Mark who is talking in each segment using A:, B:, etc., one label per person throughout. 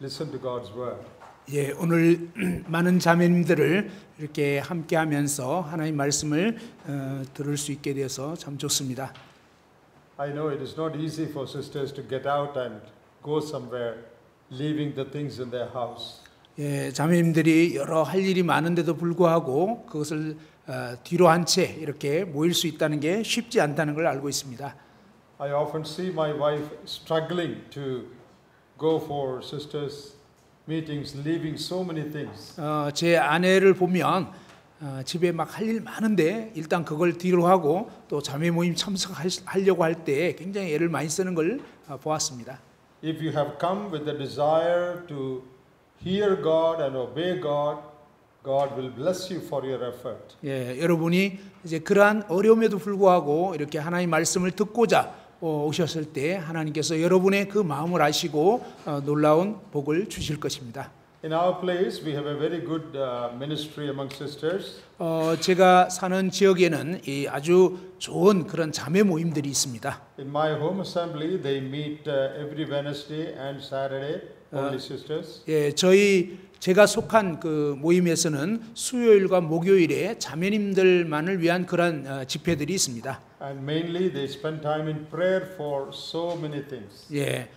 A: listen to God's word.
B: 예, 오늘 많은 자매님들을 이렇게 함께하면서 하나님 말씀을 들을 수 있게 되어서 참 좋습니다.
A: I know it is not easy for sisters to get out and go somewhere, leaving the things in their house.
B: 예, 자매님들이 여러 할 일이 많은데도 불구하고 그것을 뒤로 한 채 이렇게 모일 수 있다는 게 쉽지 않다는 걸 알고 있습니다.
A: I often see my wife struggling to go for sisters' meetings, leaving so many things.
B: 제 아내를 보면 집에 막 할 일 많은데 일단 그걸 뒤로 하고 또 자매 모임 참석하려고 할 때 굉장히 애를 많이 쓰는 걸 보았습니다.
A: If you have come with the desire to hear God and obey God, God will bless you for your effort.
B: 예, 여러분이 이제 그러한 어려움에도 불구하고 이렇게 하나님 말씀을 듣고자 오셨을 때 하나님께서 여러분의 그 마음을 아시고 놀라운 복을 주실 것입니다.
A: In our place, we have a very good ministry among sisters.
B: 제가 사는 지역에는 이 아주 좋은 그런 자매 모임들이 있습니다.
A: In my home assembly, they meet every Wednesday and Saturday, only sisters.
B: 예, 제가 속한 그 모임에서는 수요일과 목요일에 자매님들만을 위한 그런 집회들이 있습니다.
A: And mainly they spend time in prayer for so many things.
B: 예,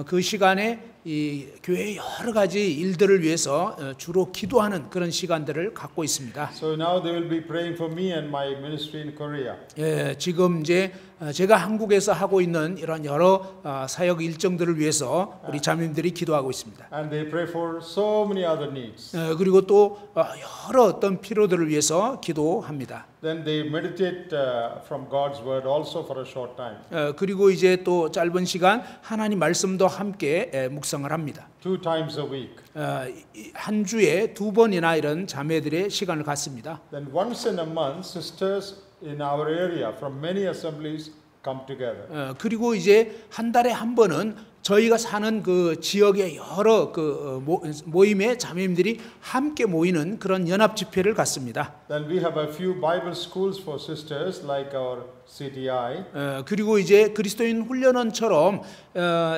B: 그 시간에 이 교회의 여러 가지 일들을 위해서 주로 기도하는 그런 시간들을 갖고 있습니다.
A: So now they will be praying for me and my ministry in Korea.
B: 예, 지금 이제 제가 한국에서 하고 있는 이런 여러 사역 일정들을 위해서 우리 자매님들이 기도하고 있습니다.
A: And they pray for so many other needs.
B: 그리고 또 여러 어떤 필요들을 위해서 기도합니다.
A: Then they meditate from God's word also for a short time.
B: 그리고 이제 또 짧은 시간 하나님 말씀도 함께 묵상을 합니다.
A: 2 times a week.
B: 한 주에 2번이나 이런 자매들의 시간을 갖습니다.
A: Then once in a month, sisters in our area from many assemblies come together.
B: 그리고 이제 한 달에 한 번은 저희가 사는 그 지역의 여러 그 모임의 자매님들이 함께 모이는 그런 연합 집회를 갖습니다.
A: Then we have a few Bible schools for sisters like our CTI.
B: 그리고 이제 그리스도인 훈련원처럼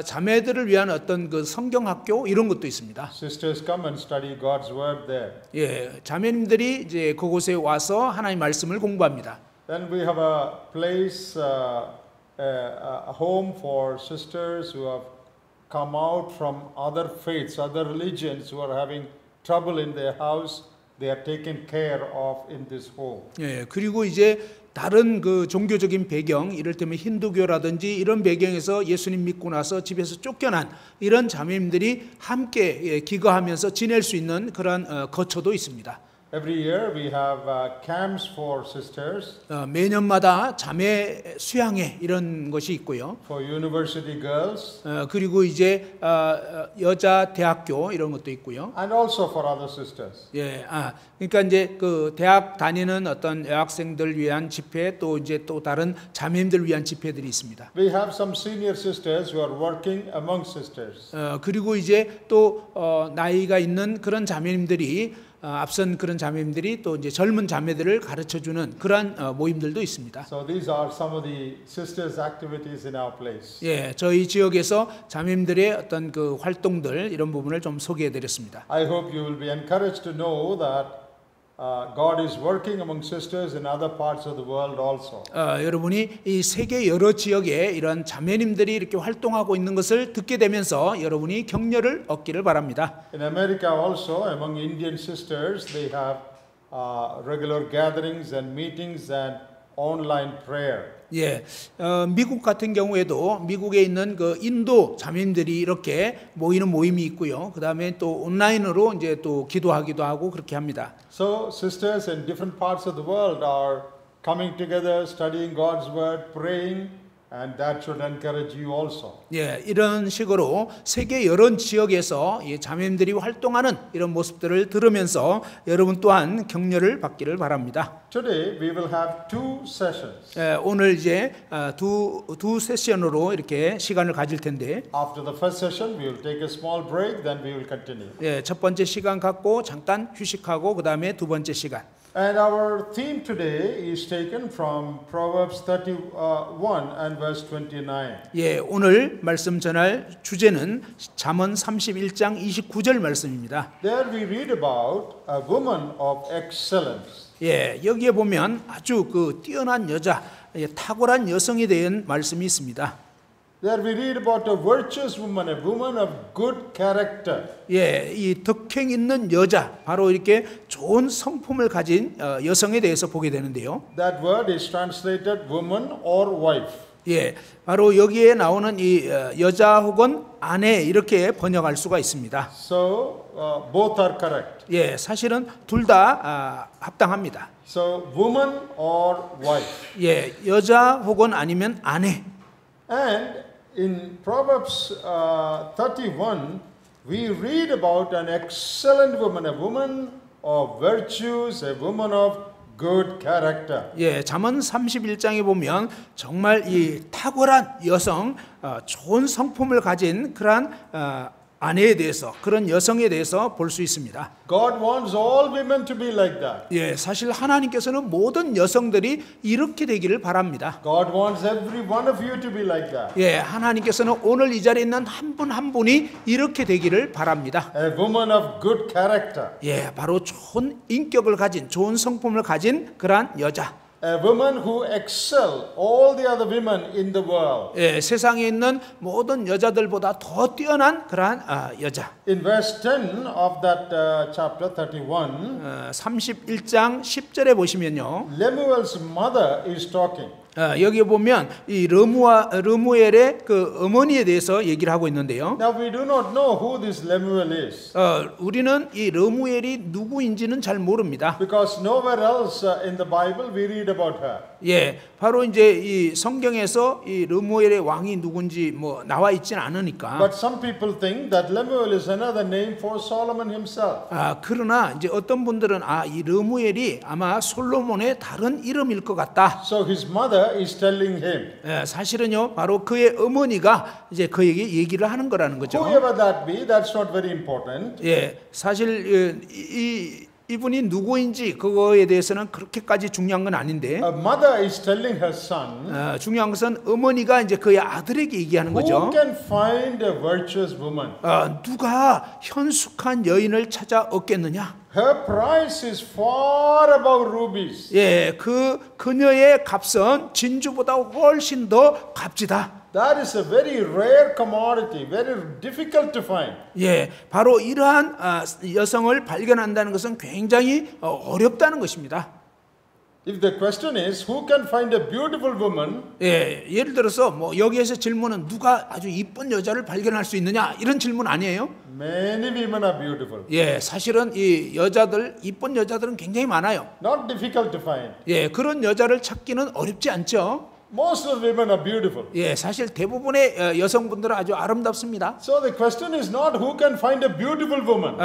B: 자매들을 위한 어떤 그 성경 학교 이런 것도 있습니다.
A: Sisters come and study God's word there.
B: 예, 자매님들이 이제 그곳에 와서 하나님 말씀을 공부합니다.
A: Then we have a place, a home for sisters who have come out from other faiths, other religions, who are having trouble in their house. They are taken care of in this home.
B: 예, 그리고 이제 다른 그 종교적인 배경, 이를테면 힌두교라든지 이런 배경에서 예수님 믿고 나서 집에서 쫓겨난 이런 자매님들이 함께 기거하면서 지낼 수 있는 그런 거처도 있습니다.
A: Every year we have camps for sisters.
B: 매년마다 자매 수양회 이런 것이 있고요.
A: For university girls.
B: 그리고 이제 여자 대학교 이런 것도 있고요.
A: And also for other sisters.
B: 예, 그러니까 이제 그 대학 다니는 어떤 여학생들 위한 집회 또 이제 또 다른 자매님들 위한 집회들이 있습니다.
A: We have some senior sisters who are working among sisters.
B: 그리고 이제 또 나이가 있는 그런 자매님들이 앞선 그런 자매님들이 또 이제 젊은 자매들을 가르쳐 주는 그러한 모임들도 있습니다.
A: So these are some of the sisters activities in our place.
B: 예, 저희 지역에서 자매님들의 어떤 그 활동들 이런 부분을 좀 소개해 드렸습니다.
A: I hope you will be encouraged to know that God is working among sisters in other parts of the world also.
B: 여러분이 이 세계 여러 지역에 이런 자매님들이 이렇게 활동하고 있는 것을 듣게 되면서 여러분이 격려를 얻기를 바랍니다.
A: In America also, among Indian sisters, they have regular gatherings and meetings and online prayer.
B: 예, 미국 같은 경우에도 미국에 있는 그 인도 자매님들이 이렇게 모이는 모임이 있고요. 그 다음에 또 온라인으로 이제 또 기도하기도 하고 그렇게 합니다.
A: So sisters in different parts of the world are coming together, studying God's word, praying, and that should encourage you also.
B: 예, 이런 식으로 세계 여러 지역에서 이 자매님들이 활동하는 이런 모습들을 들으면서 여러분 또한 격려를 받기를 바랍니다.
A: Today we will have 2 sessions.
B: 예, 오늘 이제 두 세션으로 이렇게 시간을 가질 텐데,
A: After the first session, we will take a small break, then we will continue.
B: 예, 첫 번째 시간 갖고 잠깐 휴식하고 그 다음에 두 번째 시간.
A: And our theme today is taken from Proverbs 31 and verse 29.
B: 예, 오늘 말씀 전할 주제는 잠언 31장 29절 말씀입니다.
A: There we read about a woman of excellence.
B: 예, 여기에 보면 아주 그 뛰어난 여자, 탁월한 여성에 대한 말씀이 있습니다.
A: There we read about a virtuous woman, a woman of good character.
B: 예, 이 덕행 있는 여자, 바로 이렇게 좋은 성품을 가진 여성에 대해서 보게 되는데요.
A: That word is translated woman or wife.
B: 예, 바로 여기에 나오는 이 여자 혹은 아내 이렇게 번역할 수가 있습니다.
A: So both are correct.
B: 예, 사실은 둘 다 합당합니다.
A: So woman or wife.
B: 예, 여자 혹은 아니면 아내.
A: And in Proverbs 31, we read about an excellent woman, a woman of virtues, a woman of good character.
B: 예, 잠언 31장에 보면 정말 이 탁월한 여성, 좋은 성품을 가진 그러한 아내에 대해서, 그런 여성에 대해서 볼 수 있습니다.
A: God wants all women to be like that.
B: 예, 사실 하나님께서는 모든 여성들이 이렇게 되기를 바랍니다.
A: God wants every one of you to be like that.
B: 예, 하나님께서는 오늘 이 자리에 있는 한 분 한 분이 이렇게 되기를 바랍니다.
A: A woman of good character.
B: 예, 바로 좋은 인격을 가진, 좋은 성품을 가진 그러한 여자.
A: A woman who excel all the other women in the world.
B: 예, 세상에 있는 모든 여자들보다 더 뛰어난 그러한 여자.
A: In verse 10 of that chapter 31,
B: 31장 10절에 보시면요.
A: Lemuel's mother is talking.
B: 여기 보면 이 르무엘의 그 어머니에 대해서 얘기를 하고 있는데요.
A: Now we do not know who this Lemuel is.
B: 우리는 이 르무엘이 누구인지는 잘 모릅니다.
A: Because nowhere else in the Bible we read about her.
B: 예, 바로 이제 이 성경에서 이 르무엘의 왕이 누군지 뭐 나와 있지는 않으니까.
A: But some people think that Lemuel is another name for Solomon himself.
B: 그러나 이제 어떤 분들은 이 르무엘이 아마 솔로몬의 다른 이름일 것 같다.
A: So his mother is telling him.
B: 예, 사실은요, 바로 그의 어머니가 이제 그에게 얘기를 하는 거라는 거죠.
A: Whoever that be, that's not very important.
B: 예, 사실 이분이 누구인지 그거에 대해서는 그렇게까지 중요한 건 아닌데.
A: A mother is telling her son.
B: 중요한 것은 어머니가 이제 그의 아들에게 얘기하는 거죠.
A: Who can find a virtuous woman?
B: 누가 현숙한 여인을 찾아 얻겠느냐?
A: Her price is far above rubies.
B: 예, 그녀의 값은 진주보다 훨씬 더 값지다.
A: That is a very rare commodity, very difficult to find.
B: 예, 바로 이러한 여성을 발견한다는 것은 굉장히 어렵다는 것입니다.
A: If the question is who can find a beautiful woman,
B: 예, 예를 들어서 뭐 여기에서 질문은 누가 아주 이쁜 여자를 발견할 수 있느냐 이런 질문 아니에요?
A: many women are beautiful.
B: 예, 사실은 이 여자들 이쁜 여자들은 굉장히 많아요.
A: Not difficult to find.
B: 예, 그런 여자를 찾기는 어렵지 않죠.
A: Most of the women are beautiful.
B: 예, 사실 대부분의 여성분들은 아주 아름답습니다.
A: So the question is not who can find a beautiful woman.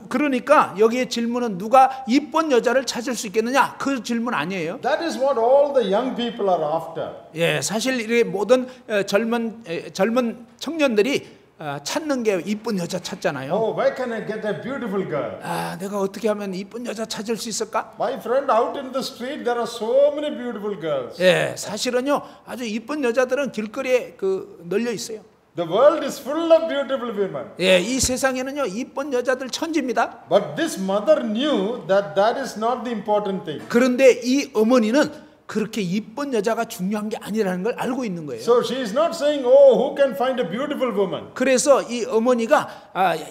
B: 그러니까 여기에 질문은 누가 이쁜 여자를 찾을 수 있겠느냐 그 질문 아니에요.
A: That is what all the young people are after.
B: 예, 사실 이 모든 젊은 청년들이 찾는 게 이쁜 여자 찾잖아요.
A: Oh, where can I get a beautiful girl?
B: 내가 어떻게 하면 이쁜 여자 찾을 수 있을까?
A: My friend, out in the street there are so many beautiful girls.
B: 예, 사실은요 아주 이쁜 여자들은 길거리에 널려 있어요.
A: The world is full of beautiful women.
B: 예, 이 세상에는요 이쁜 여자들 천지입니다.
A: But this mother knew that that is not the important thing.
B: 그런데 이 어머니는 그렇게 이쁜 여자가 중요한 게 아니라는 걸 알고 있는 거예요.
A: So she is not saying, oh, who can find a beautiful woman?
B: 그래서 이 어머니가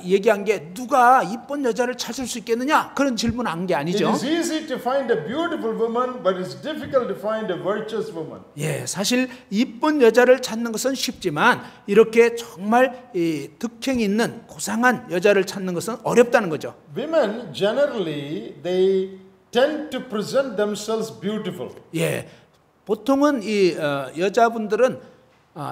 B: 얘기한 게 누가 이쁜 여자를 찾을 수 있겠느냐 그런 질문 한 게
A: It
B: 아니죠.
A: is easy to find a beautiful woman, but it's difficult to find a virtuous woman.
B: 예, 사실 이쁜 여자를 찾는 것은 쉽지만 이렇게 정말 이 덕행 있는 고상한 여자를 찾는 것은 어렵다는 거죠.
A: Women generally they tend to present themselves beautiful.
B: 예, 보통은 이 여자분들은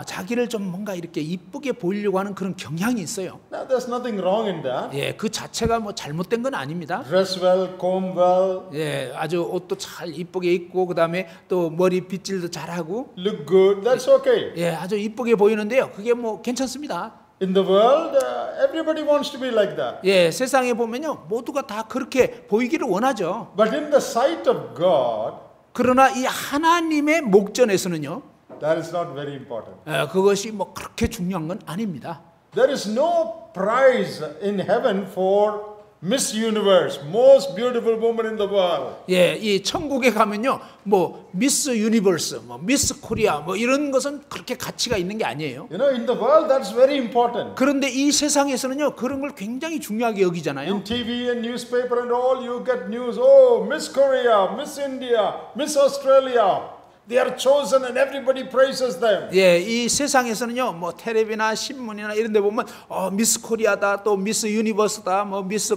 B: 자기를 좀 뭔가 이렇게 이쁘게 보이려고 하는 그런 경향이 있어요.
A: Now there's nothing wrong in that.
B: 예, 그 자체가 뭐 잘못된 건 아닙니다.
A: Dress well, comb well,
B: 예, 아주 옷도 잘 이쁘게 입고 그다음에 또 머리 빗질도 잘하고
A: look good. That's okay.
B: 예, 아주 이쁘게 보이는데요. 그게 뭐 괜찮습니다.
A: In the world, everybody wants to be like that.
B: 예, 세상에 보면요, 모두가 다 그렇게 보이기를 원하죠.
A: But in the sight of God,
B: 그러나 이 하나님의 목전에서는요,
A: that is not very important.
B: 그것이 뭐 그렇게 중요한 건 아닙니다.
A: There is no prize in heaven for Miss Universe, most beautiful woman in the world.
B: 예, 이 천국에 가면요, 뭐 미스 유니버스, 뭐 미스 코리아, 뭐 이런 것은 그렇게 가치가 있는 게 아니에요.
A: You know, in the world, that's very important.
B: 그런데 이 세상에서는요, 그런 걸 굉장히 중요하게 여기잖아요.
A: In TV and newspaper and all, you get news. Oh, Miss Korea, Miss India, Miss Australia. They are chosen and everybody praises them.
B: 예, 이 세상에서는요, 뭐 텔레비나 신문이나 이런 데 보면 미스 코리아다, 또 미스 유니버스다, 뭐 미스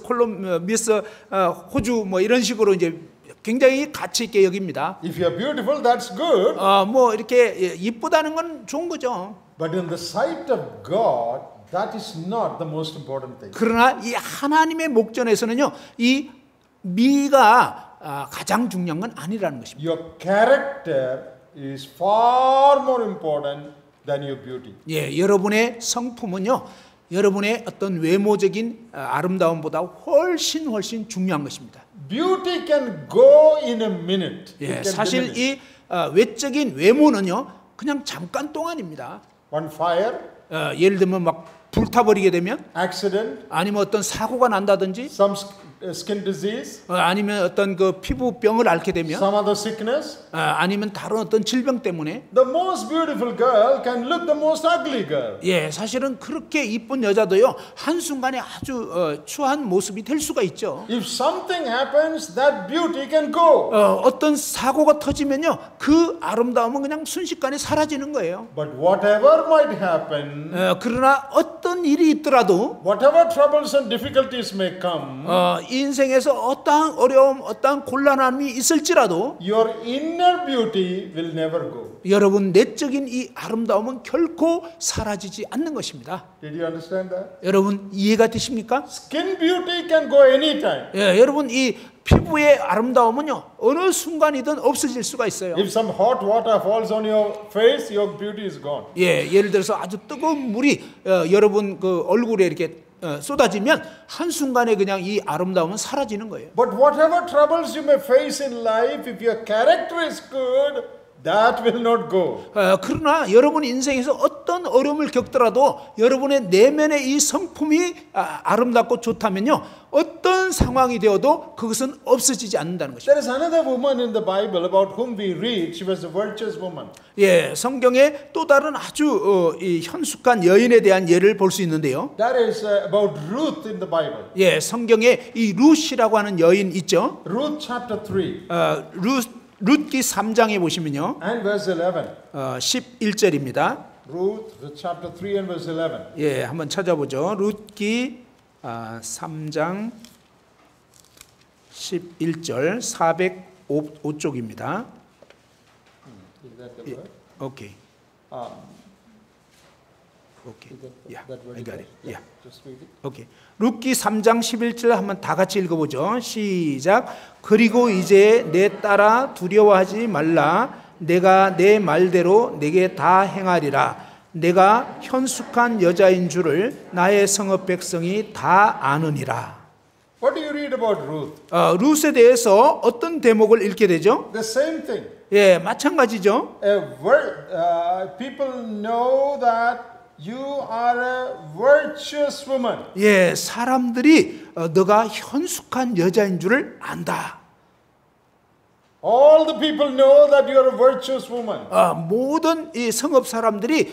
B: 호주 뭐 이런 식으로 이제 굉장히 가치 있게 여깁니다.
A: If you are beautiful, that's good.
B: 뭐 이렇게 이쁘다는 건 좋은 거죠.
A: But in the sight of God, that is not the most important thing.
B: 그러나 이 하나님의 목전에서는요, 이 미가 가장 중요한 건 아니라는 것입니다.
A: Your character is far more important than your beauty.
B: 예, 여러분의 성품은요, 여러분의 어떤 외모적인 아름다움보다 훨씬 중요한 것입니다.
A: Beauty can go in a minute. It
B: 예,
A: can
B: 사실
A: diminish.
B: 이 외적인 외모는요, 그냥 잠깐 동안입니다.
A: One fire,
B: 예를 들면 막 불타버리게 되면,
A: accident,
B: 아니면 어떤 사고가 난다든지,
A: some skin disease,
B: 아니면 어떤 그 피부병을 앓게 되면,
A: some other sickness.
B: 아니면 다른 어떤 질병 때문에,
A: The most beautiful girl can look the most ugly girl.
B: 예, 사실은 그렇게 이쁜 여자도요, 한순간에 아주 추한 모습이 될 수가 있죠.
A: If something happens, that beauty can go.
B: 어떤 사고가 터지면요, 그 아름다움은 그냥 순식간에 사라지는 거예요.
A: But whatever might happen,
B: 그러나 어떤 일이 있더라도,
A: whatever troubles and difficulties may come,
B: 인생에서 어떠한 어려움, 어떠한 곤란함이 있을지라도
A: your inner beauty will never go.
B: 여러분 내적인 이 아름다움은 결코 사라지지 않는 것입니다.
A: Did you understand that?
B: 여러분 이해가 되십니까?
A: Skin beauty can go anytime.
B: 예, 여러분 이 피부의 아름다움은요, 어느 순간이든 없어질 수가 있어요.
A: If some hot water falls on your face, your beauty is gone.
B: 예, 예를 들어서 아주 뜨거운 물이 여러분 그 얼굴에 이렇게 쏟아지면 한순간에 그냥 이 아름다움은 사라지는 거예요.
A: But whatever troubles you may face in life, if your character is good, that will not go.
B: 그러나 여러분 인생에서 어떤 어려움을 겪더라도 여러분의 내면의 이 성품이 아름답고 좋다면요, 어떤 상황이 되어도 그것은 없어지지 않는다는 것입니다.
A: There is another woman in the Bible about whom we read. She was a virtuous woman.
B: 예, 성경에 또 다른 아주 이 현숙한 여인에 대한 예를 볼 수 있는데요.
A: That is about Ruth in the Bible.
B: 예, 성경에 이 룻이라고 하는 여인 있죠.
A: Ruth chapter 3
B: 룻기 3장에 보시면요,
A: and verse 11.
B: 11절입니다.
A: Ruth chapter 3 and verse 11.
B: 예, 한번 찾아보죠. 룻기 3장 11절 405쪽입니다.
A: Is that the word?
B: 오케이. 오케이. 야,
A: That word
B: I got
A: is
B: it.
A: there.
B: 야.
A: Just read it.
B: 오케이. 룻기 3장 11절 한번 다 같이 읽어보죠. 시작. 그리고 이제 내 딸아 두려워하지 말라. 내가 내 말대로 내게 다 행하리라. 내가 현숙한 여자인 줄을 나의 성읍 백성이 다 아느니라.
A: What do you read about Ruth?
B: 룻에 대해서 어떤 대목을 읽게 되죠?
A: The same thing.
B: 예, 마찬가지죠.
A: People know that you are a virtuous woman.
B: 예, 사람들이 너가 현숙한 여자인 줄을 안다.
A: All the people know that you are a virtuous woman.
B: 모든 이 성읍 사람들이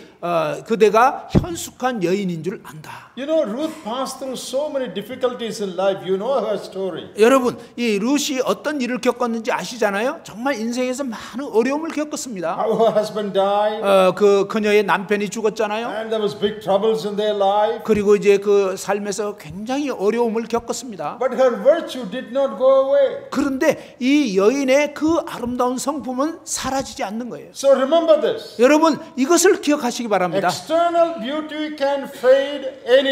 B: 그대가 현숙한 여인인 줄 안다.
A: You know, Ruth passed through so many difficulties in life. You know her story.
B: 여러분, 이 룻이 어떤 일을 겪었는지 아시잖아요? 정말 인생에서 많은 어려움을 겪었습니다.
A: How her husband died,
B: 그녀의 남편이 죽었잖아요.
A: and there was big troubles in their life.
B: 그리고 이제 그 삶에서 굉장히 어려움을 겪었습니다.
A: But her virtue did not go away.
B: 그런데 이 여인의 그 아름다운 성품은 사라지지 않는 거예요.
A: So remember this.
B: 여러분, 이것을 기억하시기 바랍니다.
A: External beauty can fade anytime.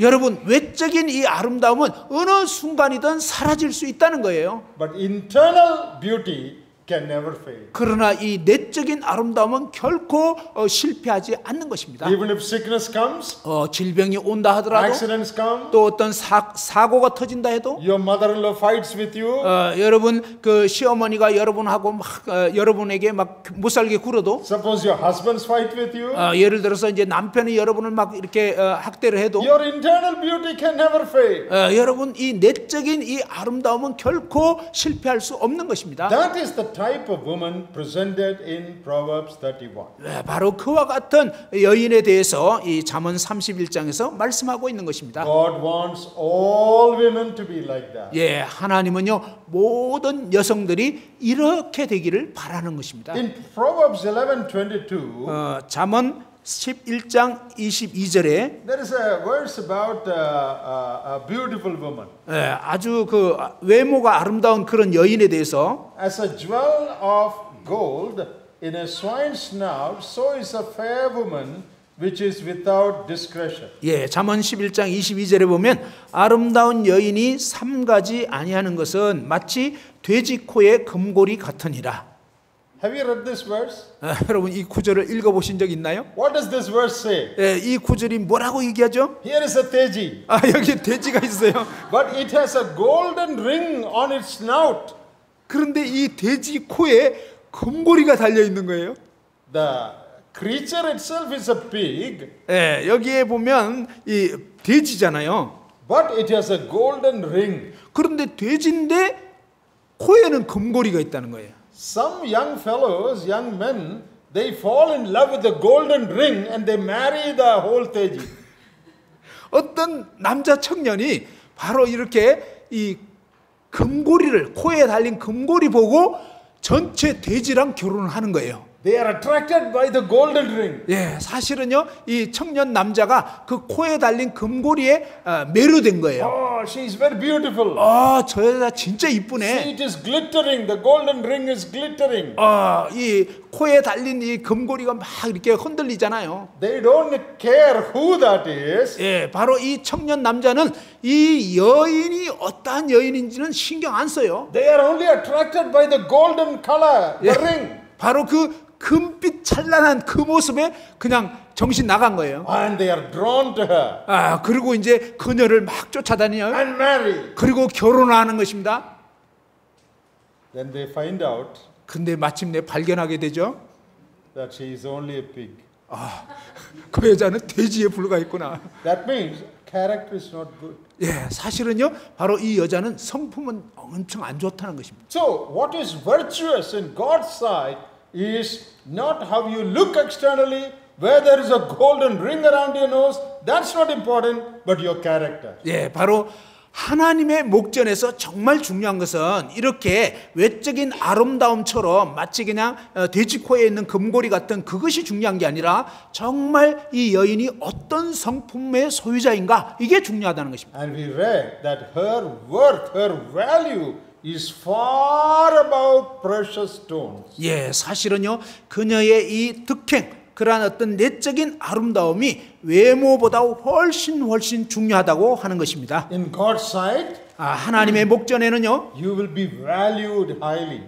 B: 여러분, 외적인 이 아름다움은 어느 순간이든 사라질 수 있다는 거예요.
A: But internal beauty can never fail.
B: 그러나 이 내적인 아름다움은 결코 실패하지 않는 것입니다.
A: Even if sickness comes,
B: 질병이 온다 하더라도
A: accidents come,
B: 또 어떤 사고가 터진다 해도
A: your mother-in-law fights with you,
B: 여러분 그 시어머니가 여러분하고 막 여러분에게 막 못살게 굴어도
A: suppose your husbands fight with you,
B: 예를 들어서 이제 남편이 여러분을 막 이렇게 학대를 해도
A: your internal beauty can never fail.
B: 여러분 이 내적인 이 아름다움은 결코 실패할 수 없는 것입니다.
A: That is the type of woman presented in Proverbs 31.
B: 바로 그와 같은 여인에 대해서 이 잠언 31장에서 말씀하고 있는 것입니다.
A: God wants all women to be like that.
B: 예, 하나님은요 모든 여성들이 이렇게 되기를 바라는 것입니다.
A: In Proverbs 11:22,
B: 잠언 11장 22절에
A: there is a verse about a beautiful woman.
B: 아주 그 외모가 아름다운 그런 여인에 대해서
A: As a jewel of gold in a swine's snout, so is a fair woman which is without discretion.
B: 예, 잠언 11장 22절에 보면 아름다운 여인이 삼가지 아니하는 것은 마치 돼지 코의 금고리 같으니라.
A: Have you read this verse?
B: 여러분 이 구절을 읽어보신 적 있나요?
A: What does this verse say?
B: 이 구절이 뭐라고 얘기하죠?
A: Here is a teji,
B: 여기 돼지가 있어요.
A: but it has a golden ring on its snout.
B: 그런데 이 돼지 코에 금고리가 달려 있는 거예요.
A: The creature itself is a pig,
B: 여기에 보면 이 돼지잖아요.
A: but it has a golden ring.
B: 그런데 돼지인데 코에는 금고리가 있다는 거예요.
A: Some young fellows, young men, they fall in love with the golden ring and they marry the whole teji.
B: 어떤 남자 청년이 바로 이렇게 이 금고리를 코에 달린 금고리 보고 전체 돼지랑 결혼을 하는 거예요.
A: They are attracted by the golden ring.
B: 예, 사실은요 이 청년 남자가 그 코에 달린 금고리에 매료된 거예요.
A: Oh, she is very beautiful.
B: 저 여자 진짜 이쁘네.
A: See, it is glittering. The golden ring is glittering.
B: 이 코에 달린 이 금고리가 막 이렇게 흔들리잖아요.
A: They don't care who that is.
B: 예, 바로 이 청년 남자는 이 여인이 어떠한 여인인지는 신경 안 써요.
A: They are only attracted by the golden color, the ring.
B: 바로 그 금빛 찬란한 그 모습에 그냥 정신 나간 거예요.
A: And they are drawn to her
B: 그리고 이제 그녀를 막 쫓아다녀요.
A: and marry.
B: 그리고 결혼하는 것입니다.
A: Then they find out
B: 근데 마침내 발견하게 되죠.
A: that she is only a pig.
B: 그 여자는 돼지에 불과했구나.
A: That means character is not good.
B: 예, 사실은요, 바로 이 여자는 성품은 엄청 안 좋다는 것입니다.
A: So, what is virtuous in God's sight is not how you look externally, where there is a golden ring around your nose. That's not important, but your character.
B: 예, 바로 하나님의 목전에서 정말 중요한 것은 이렇게 외적인 아름다움처럼 마치 그냥 돼지 코에 있는 금고리 같은 그것이 중요한 게 아니라 정말 이 여인이 어떤 성품의 소유자인가 이게 중요하다는 것입니다.
A: And we read that her worth, her value is far above precious stones.
B: 예, 사실은요 그녀의 이 득행 그러한 어떤 내적인 아름다움이 외모보다 훨씬 중요하다고 하는 것입니다.
A: In God's sight,
B: 하나님의 목전에는요,
A: you will be valued highly.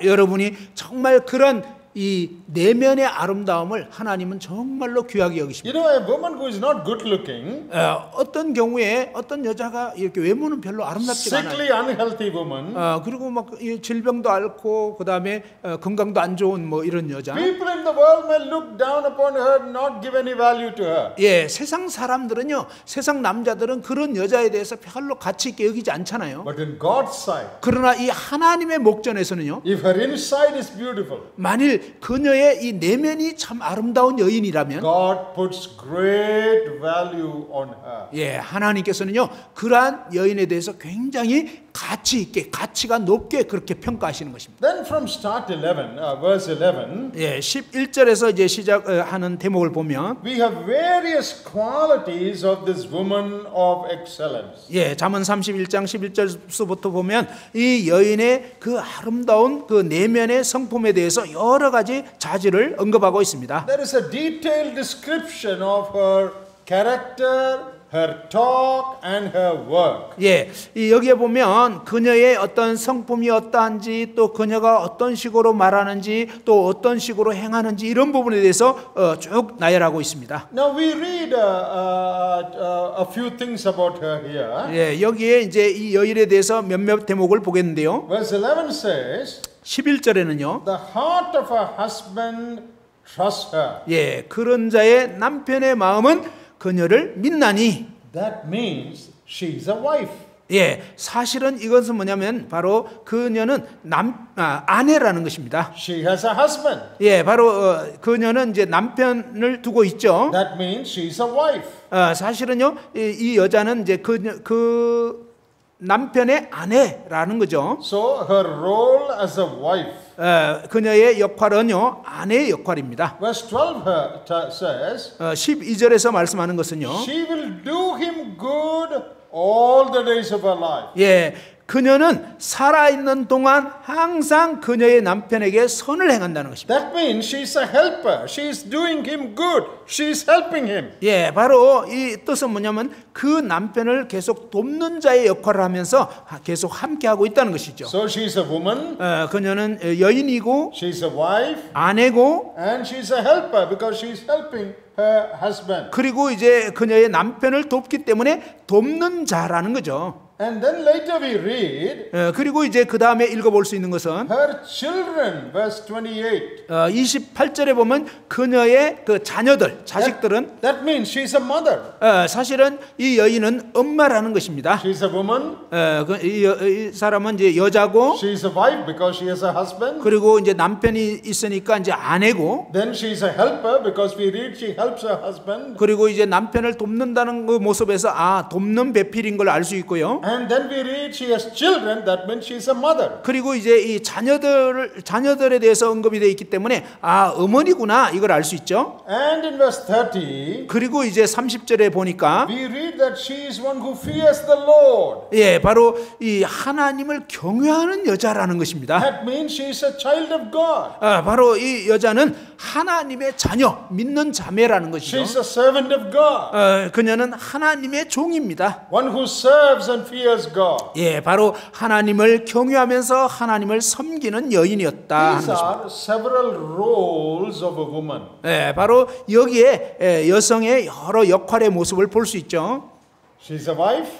B: 여러분이 정말 그런 이 내면의 아름다움을 하나님은 정말로 귀하게 여기십니다.
A: You know, a woman who is not good looking,
B: 어떤 경우에 어떤 여자가 이렇게 외모는 별로 아름답지가 않아요.
A: sickly, unhealthy woman,
B: 그리고 막 질병도 앓고 그 다음에 건강도 안 좋은 뭐 이런 여자.
A: people in the world may look down upon her, not give any value to her.
B: 예, 세상 사람들은요, 세상 남자들은 그런 여자에 대해서 별로 가치 있게 여기지 않잖아요.
A: But in God's sight,
B: 그러나 이 하나님의 목전에서는요,
A: if her inside is beautiful,
B: 만일 그녀의 이 내면이 참 아름다운 여인이라면
A: God puts great value on her.
B: 예, 하나님께서는요 그러한 여인에 대해서 굉장히 가치 있게 가치가 높게 그렇게 평가하시는 것입니다.
A: Then from start 11, verse 11,
B: 예, 11절에서 이제 시작하는 대목을 보면
A: we have various qualities of this woman of excellence.
B: 예, 잠언 31장 11절부터 보면 이 여인의 그 아름다운 그 내면의 성품에 대해서 여러 가지 자질을 언급하고 있습니다.
A: There is a detailed description of her character, her talk and her work.
B: 예, 여기에 보면 그녀의 어떤 성품이 어떠한지 또 그녀가 어떤 식으로 말하는지 또 어떤 식으로 행하는지 이런 부분에 대해서 쭉 나열하고 있습니다.
A: Now we read a few things about her here.
B: 예, 여기에 이제 이 여인에 대해서 몇몇 대목을 보겠는데요.
A: Verse 11 says,
B: 11절에는요.
A: the heart of her husband trusts her.
B: 예, 그런 자의 남편의 마음은 그녀를 믿나니.
A: That means she's a wife.
B: 예, 사실은 이것은 뭐냐면 바로 그녀는 아내라는 것입니다.
A: She has a husband.
B: 예, 바로 그녀는 이제 남편을 두고 있죠.
A: That means she's a wife.
B: 사실은요, 이 여자는 이제 그 남편의 아내라는 거죠.
A: So her role as a wife.
B: 그녀의 역할은요, 아내의 역할입니다.
A: Verse 12 says,
B: 12절에서 말씀하는 것은요.
A: she will do him good all the days of her life.
B: 예, 그녀는 살아있는 동안 항상 그녀의 남편에게 선을 행한다는 것입니다.
A: That means she's a helper. She's doing him good. She's helping him.
B: 예, 바로 이 뜻은 뭐냐면 그 남편을 계속 돕는 자의 역할을 하면서 계속 함께하고 있다는 것이죠.
A: So she's a woman,
B: 그녀는 여인이고
A: she's a wife,
B: 아내고
A: and she's a helper because she's helping her husband.
B: 그리고 이제 그녀의 남편을 돕기 때문에 돕는 자라는 거죠.
A: And then later we read
B: 그리고 이제 그 다음에 읽어볼 수 있는 것은
A: her children, verse 28.
B: 28절에 보면 그녀의 그 자식들은
A: That means she's a mother.
B: 사실은 이 여인은 엄마라는 것입니다.
A: She's a woman.
B: 이 사람은 이제 여자고
A: She's a wife because she has a husband.
B: 그리고 이제 남편이 있으니까 이제 아내고
A: Then she's a helper because we read she helps her husband.
B: 그리고 이제 남편을 돕는다는 그 모습에서 돕는 배필인 걸 알 수 있고요.
A: And then we read she has children. That means she's a mother.
B: 그리고 이제 이 자녀들에 대해서 언급이 되어 있기 때문에 어머니구나 이걸 알 수 있죠.
A: And in verse 30,
B: 그리고 이제 30절에 보니까
A: we read that she is one who fears the Lord.
B: 예, 바로 이 하나님을 경외하는 여자라는 것입니다.
A: That means she is a child of God.
B: 바로 이 여자는 하나님의 자녀, 믿는 자매라는 것이죠.
A: She's a servant of God.
B: 그녀는 하나님의 종입니다.
A: One who serves and fears God.
B: 예, 바로 하나님을 경외하면서 하나님을 섬기는 여인이었다.
A: These are several roles of a woman.
B: 예, 바로 여기에 여성의 여러 역할의 모습을 볼 수 있죠.
A: She's a wife.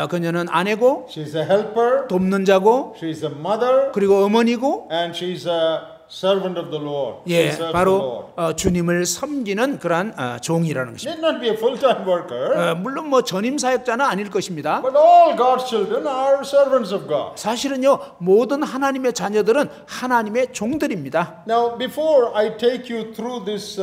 B: 그녀는 아내고,
A: She's a helper.
B: 돕는 자고,
A: She's a mother.
B: 그리고 어머니고,
A: And she's a servant of the Lord. She
B: 예,
A: serves the
B: 바로
A: Lord.
B: 주님을 섬기는 그러한 종이라는 것입니다.
A: Need not be a full-time worker.
B: 물론 뭐 전임 사역자는 아닐 것입니다.
A: But all God's children are servants of God.
B: 사실은요, 모든 하나님의 자녀들은 하나님의 종들입니다.
A: Now, before I take you through this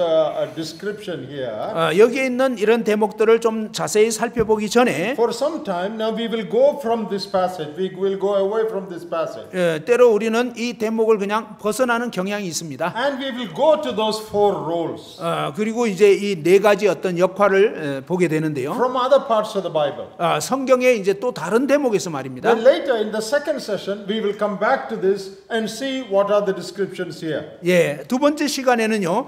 A: description here,
B: 여기에 있는 이런 대목들을 좀 자세히 살펴보기 전에
A: for some time now we will go from this passage. We will go away from this passage.
B: 때로 우리는 이 대목을 그냥 벗어나는 경향이 있습니다.
A: And we will go to those four roles
B: 그리고 이제 이 네 가지 어떤 역할을 보게 되는데요.
A: from other parts of the Bible.
B: 성경에 이제 또 다른 대목에서 말입니다.
A: Then later in the second session, we will come back to this and see what are the descriptions here.
B: 예, 두 번째 시간에는요,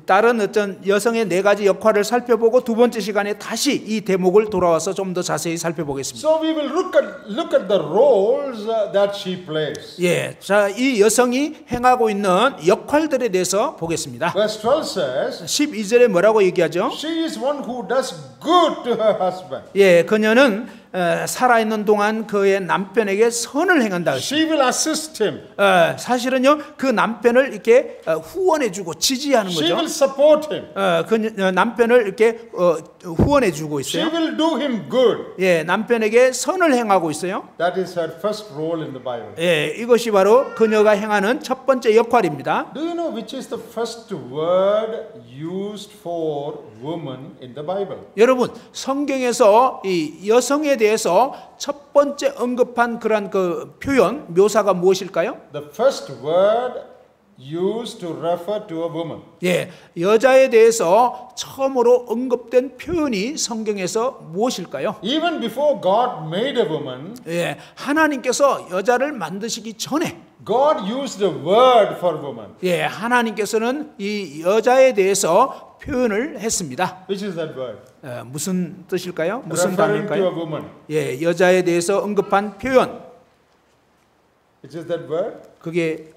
B: 다른 어떤 여성의 네 가지 역할을 살펴보고 두 번째 시간에 다시 이 대목을 돌아와서 좀 더 자세히 살펴보겠습니다.
A: So we will look at the roles that she plays.
B: 예, 자, 이 여성이 행하고 있는 역할들에 대해서 보겠습니다.
A: Verse 12 says,
B: 12절에 뭐라고 얘기하죠?
A: she is one who does good to her husband.
B: 예, 그녀는 살아있는 동안 그의 남편에게 선을 행한다.
A: She will assist him.
B: 사실은요, 그 남편을 이렇게 후원해주고 지지하는
A: She
B: 거죠.
A: will support him.
B: 그 남편을 이렇게 후원해주고
A: She
B: 있어요.
A: will do him good.
B: 예, 남편에게 선을 행하고 있어요.
A: That is her first role in the Bible.
B: 예, 이것이 바로 그녀가 행하는 첫 번째 역할입니다.
A: Do you know which is the first word used for woman in the Bible?
B: 여러분, 성경에서 이 여성에 대해서 첫 번째 언급한 그런 그 표현, 묘사가 무엇일까요?
A: The first word used to refer to a woman.
B: 예, 여자에 대해서 처음으로 언급된 표현이 성경에서 무엇일까요?
A: Even before God made a woman,
B: 예, 하나님께서 여자를 만드시기 전에
A: God used a word for woman.
B: 예, 하나님께서는 이 여자에 대해서 표현을 했습니다.
A: Which is that word?
B: 무슨 뜻일까요? 무슨
A: referring to a
B: 단어일까요?
A: woman.
B: 예, 여자에 대해서 언급한 표현.
A: Which is that word?
B: 그게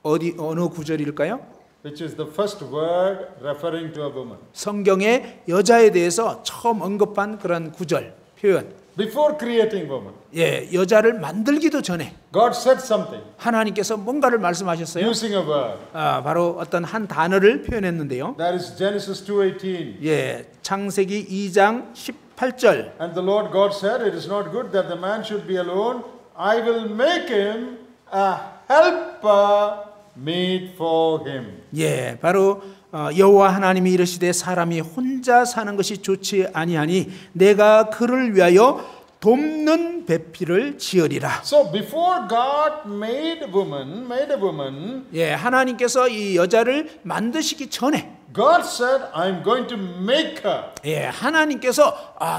B: 어느 구절일까요?
A: Which is the first word referring to a woman.
B: 성경에 여자에 대해서 처음 언급한 그런 구절, 표현.
A: Before creating woman,
B: 예, 여자를 만들기도 전에
A: God said something
B: 하나님께서 뭔가를 말씀하셨어요.
A: using a word.
B: 바로 어떤 한 단어를 표현했는데요.
A: That is Genesis 2:18.
B: 예, 창세기 2장 18절.
A: And the Lord God said, "It is not good that the man should be alone. I will make him a helper meet for him."
B: 예, 바로 여호와 하나님이 이르시되 사람이 혼자 사는 것이 좋지 아니하니 내가 그를 위하여 돕는 배필을 지으리라.
A: So before God made a woman,
B: 예, 하나님께서 이 여자를 만드시기 전에
A: God said, "I'm going to make her."
B: 예, 하나님께서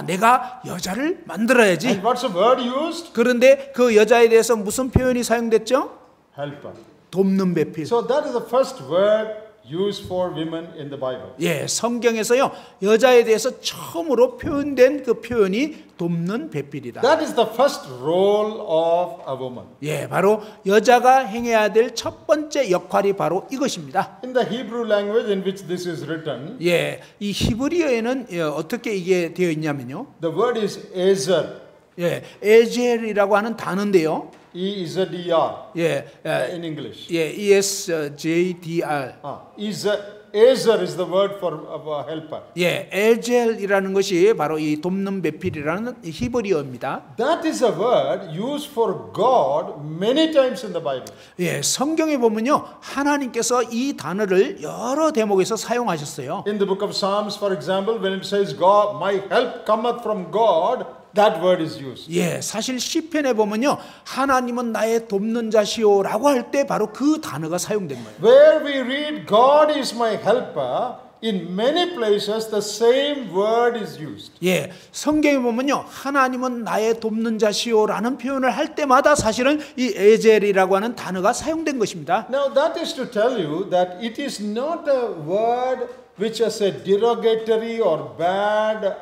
B: 내가 여자를 만들어야지.
A: And what's the word used?
B: 그런데 그 여자에 대해서 무슨 표현이 사용됐죠?
A: Helper.
B: 돕는 배필.
A: So that is the first word used for women in the Bible.
B: 예, 성경에서요 여자에 대해서 처음으로 표현된 그 표현이 돕는 배필이다.
A: That is the first role of a woman.
B: 예, 바로 여자가 행해야 될 첫 번째 역할이 바로 이것입니다.
A: In the Hebrew language in which this is written,
B: 예, 이 히브리어에는 어떻게 이게 되어 있냐면요.
A: the word is ezer.
B: 예, 에젤이라고 하는 단어인데요.
A: E-Z-E-R
B: 예,
A: in English.
B: 예, ESJDR.
A: Ezer is the word for a helper.
B: 예, 에젤이라는 것이 바로 이 돕는 배필이라는 히브리어입니다.
A: That is a word used for God many times in the Bible.
B: 예, 성경에 보면요 하나님께서 이 단어를 여러 대목에서 사용하셨어요.
A: In the book of Psalms, for example, when it says, "God, my help cometh from God," that word is used.
B: 예, 사실 시편에 보면요 하나님은 나의 돕는 자시오라고 할 때 바로 그 단어가 사용된 거예요.
A: Where we read, "God is my helper," in many places the same word is used.
B: 예, 성경에 보면요 하나님은 나의 돕는 자시오라는 표현을 할 때마다 사실은 이 에젤이라고 하는 단어가 사용된 것입니다.
A: Now that is to tell you that it is not a word which has a derogatory or bad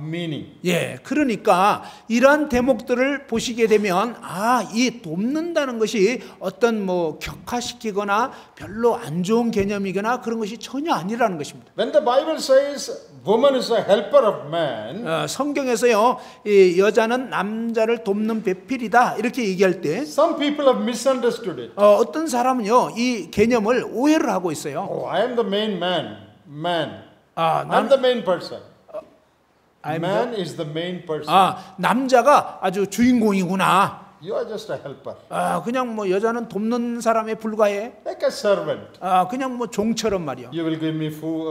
A: meaning.
B: 예, 그러니까 이러한 대목들을 보시게 되면 이 돕는다는 것이 어떤 뭐 격화시키거나 별로 안 좋은 개념이거나 그런 것이 전혀 아니라는 것입니다.
A: When the Bible says woman is a helper of man,
B: 성경에서요 이 여자는 남자를 돕는 배필이다 이렇게 얘기할 때
A: some people have misunderstood it.
B: 어떤 사람은요 이 개념을 오해를 하고 있어요.
A: Oh, I am the main man. I'm
B: 남,
A: the main person. Man is the main person.
B: 남자가 아주 주인공이구나.
A: You are just a helper.
B: 그냥 뭐 여자는 돕는 사람에 불과해.
A: Like a servant.
B: 그냥 뭐 종처럼 말이야.
A: You will give me food,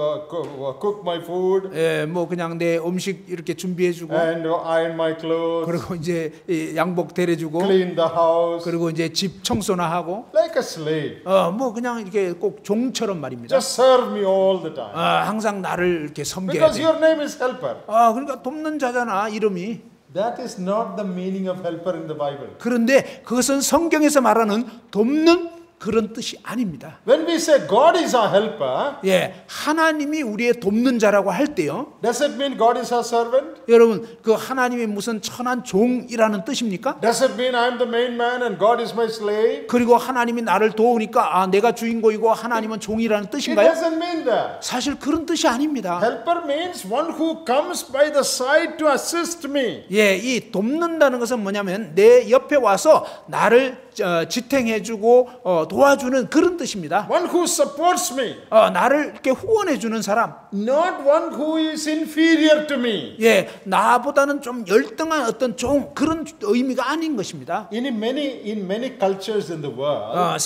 A: cook my food.
B: 예, 뭐 그냥 내 음식 이렇게 준비해주고,
A: And iron my clothes.
B: 그리고 이제 양복 대려주고,
A: Clean the house.
B: 그리고 이제 집 청소나 하고,
A: Like a slave.
B: 뭐 그냥 이렇게 꼭 종처럼 말입니다.
A: Just serve me all the time.
B: 항상 나를 이렇게 섬겨야
A: Because
B: 돼.
A: your name is helper.
B: 그러니까 돕는 자잖아 이름이.
A: That is not the meaning of helper in the Bible.
B: 그런데 그것은 성경에서 말하는 돕는 그런 뜻이 아닙니다.
A: When we say God is our helper,
B: 예, 하나님이 우리의 돕는 자라고 할 때요.
A: does it mean God is our servant?
B: 여러분, 그 하나님이 무슨 천한 종이라는 뜻입니까?
A: Does it mean I am the main man and God is my slave?
B: 그리고 하나님이 나를 도우니까 내가 주인공이고 하나님은 종이라는
A: It
B: 뜻인가요?
A: doesn't mean that.
B: 사실 그런 뜻이 아닙니다.
A: Helper means one who comes by the side to assist me.
B: 예, 이 돕는다는 것은 뭐냐면 내 옆에 와서 나를 지탱해주고 도와주는 그런 뜻입니다.
A: One who supports me.
B: 나를 이렇게 후원해주는 사람.
A: Not one who is inferior to me.
B: 예, 나보다는 좀 열등한 어떤 종 그런 의미가 아닌 것입니다.
A: In many cultures in the world,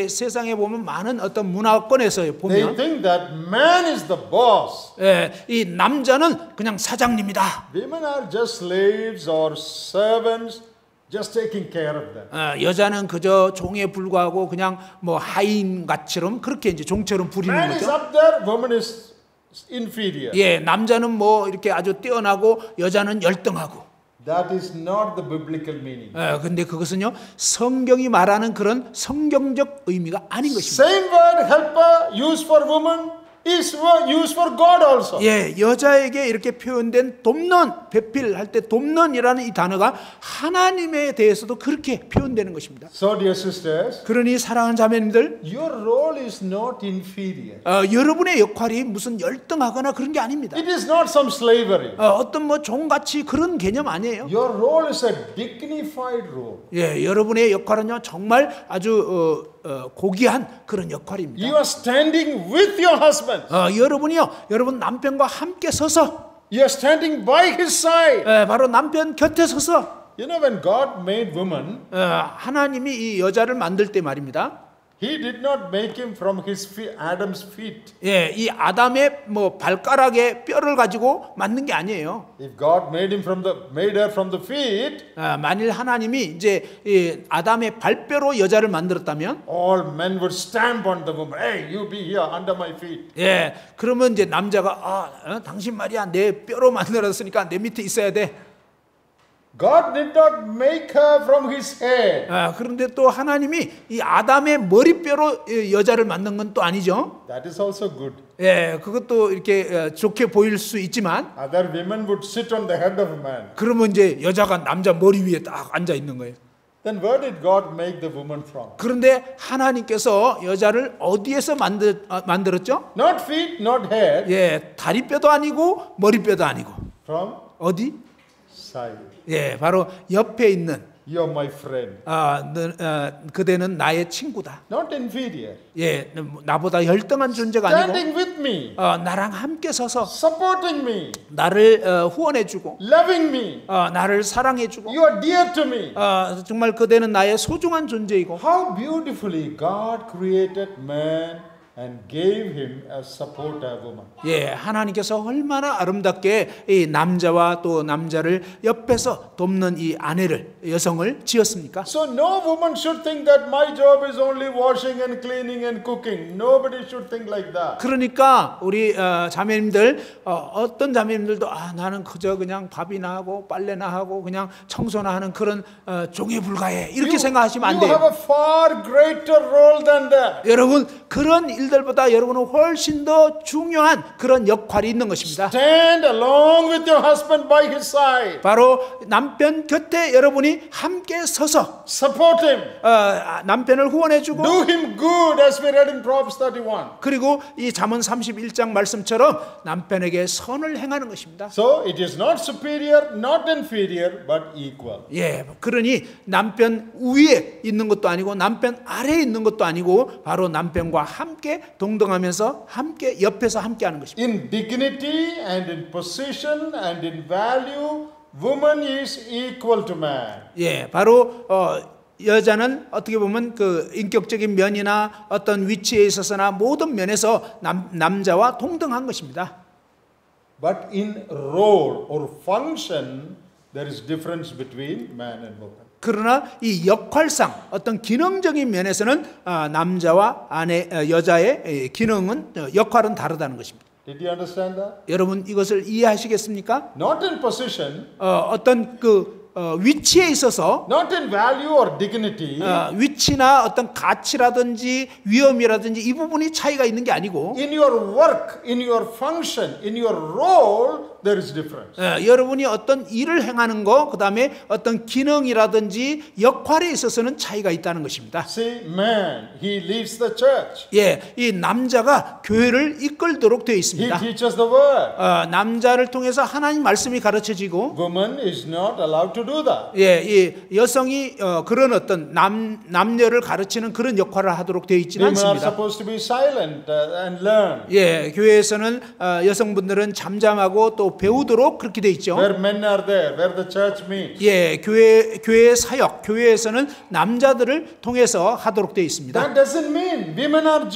B: 세상에 보면 많은 어떤 문화권에서
A: they
B: 보면
A: think that man is the boss.
B: 예, 이 남자는 그냥 사장님이다.
A: Women are just slaves or servants, just taking care of them.
B: 여자는 그저 종에 불과하고 그냥 뭐 하인같처럼 그렇게 이제 종처럼 부리는
A: Man is
B: 거죠.
A: up there, woman is inferior.
B: 예, 남자는 뭐 이렇게 아주 뛰어나고 여자는 열등하고.
A: That is not the biblical meaning.
B: 근데 그것은요 성경이 말하는 그런 성경적 의미가 아닌 것입니다.
A: Same word helper used for woman is used for God also.
B: 예, 여자에게 이렇게 표현된 돕는, 배필할 때 돕는이라는 이 단어가 하나님에 대해서도 그렇게 표현되는 것입니다.
A: So dear sisters,
B: 그러니 사랑하는 자매님들,
A: your role is not inferior.
B: 여러분의 역할이 무슨 열등하거나 그런 게 아닙니다.
A: It is not some slavery.
B: 어떤 뭐 종같이 그런 개념 아니에요.
A: Your role is a dignified role.
B: 예, 여러분의 역할은요 정말 아주 고귀한 그런 역할입니다.
A: You are standing with your husband.
B: 여러분이요, 여러분 남편과 함께 서서,
A: You are standing by his side.
B: 바로 남편 곁에 서서,
A: You know, when God made woman,
B: 하나님이 이 여자를 만들 때 말입니다.
A: He did not make him from his feet, Adam's feet.
B: 예, 이 아담의 뭐 발가락에 뼈를 가지고 만든 게 아니에요.
A: If God made her from the feet,
B: 만일 하나님이 이제 이 아담의 발뼈로 여자를 만들었다면,
A: all men would stamp on the woman. Hey, you be here under my feet.
B: 예, 그러면 이제 남자가 당신 말이야 내 뼈로 만들었으니까 내 밑에 있어야 돼.
A: God did not make her from his head.
B: 그런데 또 하나님이 이 아담의 머리뼈로 여자를 만든 건 또 아니죠.
A: That is also good.
B: 예, 그것도 이렇게 좋게 보일 수 있지만,
A: Other women would sit on the head of a man.
B: 그러면 이제 여자가 남자 머리 위에 딱 앉아 있는 거예요.
A: Then where did God make the woman from?
B: 그런데 하나님께서 여자를 어디에서 만들었죠?
A: Not feet, not head.
B: 예, 다리뼈도 아니고 머리뼈도 아니고
A: From
B: 어디?
A: side.
B: 예, 바로 옆에 있는
A: You are my friend.
B: 그대는 나의 친구다.
A: Not inferior.
B: 예, 나보다 열등한 존재가 아니고
A: Standing with me.
B: 나랑 함께 서서
A: Supporting me.
B: 나를 후원해주고
A: Loving me.
B: 나를 사랑해주고
A: You are dear to me.
B: 정말 그대는 나의 소중한 존재이고.
A: How beautifully God created man and gave him a supporter woman.
B: 예, 하나님께서 얼마나 아름답게 이 남자와 또 남자를 옆에서 돕는 이 아내를, 여성을 지었습니까?
A: So no woman should think that my job is only washing and cleaning and cooking. Nobody should think like that.
B: 그러니까 우리 자매님들, 어떤 자매님들도 나는 그저 그냥 밥이나 하고 빨래나 하고 그냥 청소나 하는 그런 종에 불과해 이렇게 생각하시면 안
A: You
B: 돼요.
A: have a far greater role than that.
B: 여러분, 그런 일들보다 여러분은 훨씬 더 중요한 그런 역할이 있는 것입니다.
A: Stand along with your husband by his side.
B: 바로 남편 곁에 여러분이 함께 서서
A: Support him.
B: 남편을 후원해주고,
A: Do him good as we read in Proverbs 31.
B: 그리고 이 잠언 31장 말씀처럼 남편에게 선을 행하는 것입니다.
A: So it is not superior, not inferior, but equal.
B: 예, 그러니 남편 위에 있는 것도 아니고 남편 아래에 있는 것도 아니고 바로 남편과 함께 동등하면서 함께 옆에서 함께하는 것입니다.
A: In dignity and in position and in value, woman is equal to man.
B: 예, 바로 여자는 어떻게 보면 그 인격적인 면이나 어떤 위치에 있어서나 모든 면에서 남자와 동등한 것입니다.
A: But in role or function, there is difference between man and woman.
B: 그러나 이 역할상 어떤 기능적인 면에서는 남자와 여자의 기능은 역할은 다르다는 것입니다.
A: Did you understand that?
B: 여러분 이것을 이해하시겠습니까?
A: Not in position,
B: 어떤 그 위치에 있어서
A: not in value or dignity,
B: 위치나 어떤 가치라든지 위험이라든지 이 부분이 차이가 있는 게 아니고
A: in your work, in your function, in your role, there is difference.
B: 여러분이 어떤 일을 행하는 거, 그 다음에 어떤 기능이라든지 역할에 있어서는 차이가 있다는 것입니다.
A: See, man, he leads the church.
B: 예, 이 남자가 교회를 이끌도록 되어
A: He
B: 있습니다.
A: teaches the word.
B: 남자를 통해서 하나님 말씀이 가르쳐지고,
A: Woman is not allowed to do that.
B: 예, 이 여성이 그런 어떤 남녀를 가르치는 그런 역할을 하도록 되어 있지는
A: Women are
B: 않습니다.
A: supposed to be silent and learn.
B: 예, 교회에서는 여성분들은 잠잠하고 또 배우도록 그렇게 되어 있죠.
A: Where men are there, where the church meets.
B: 예, 교회 사역, 교회에서는 남자들을 통해서 하도록 되어 있습니다.
A: That doesn't mean women are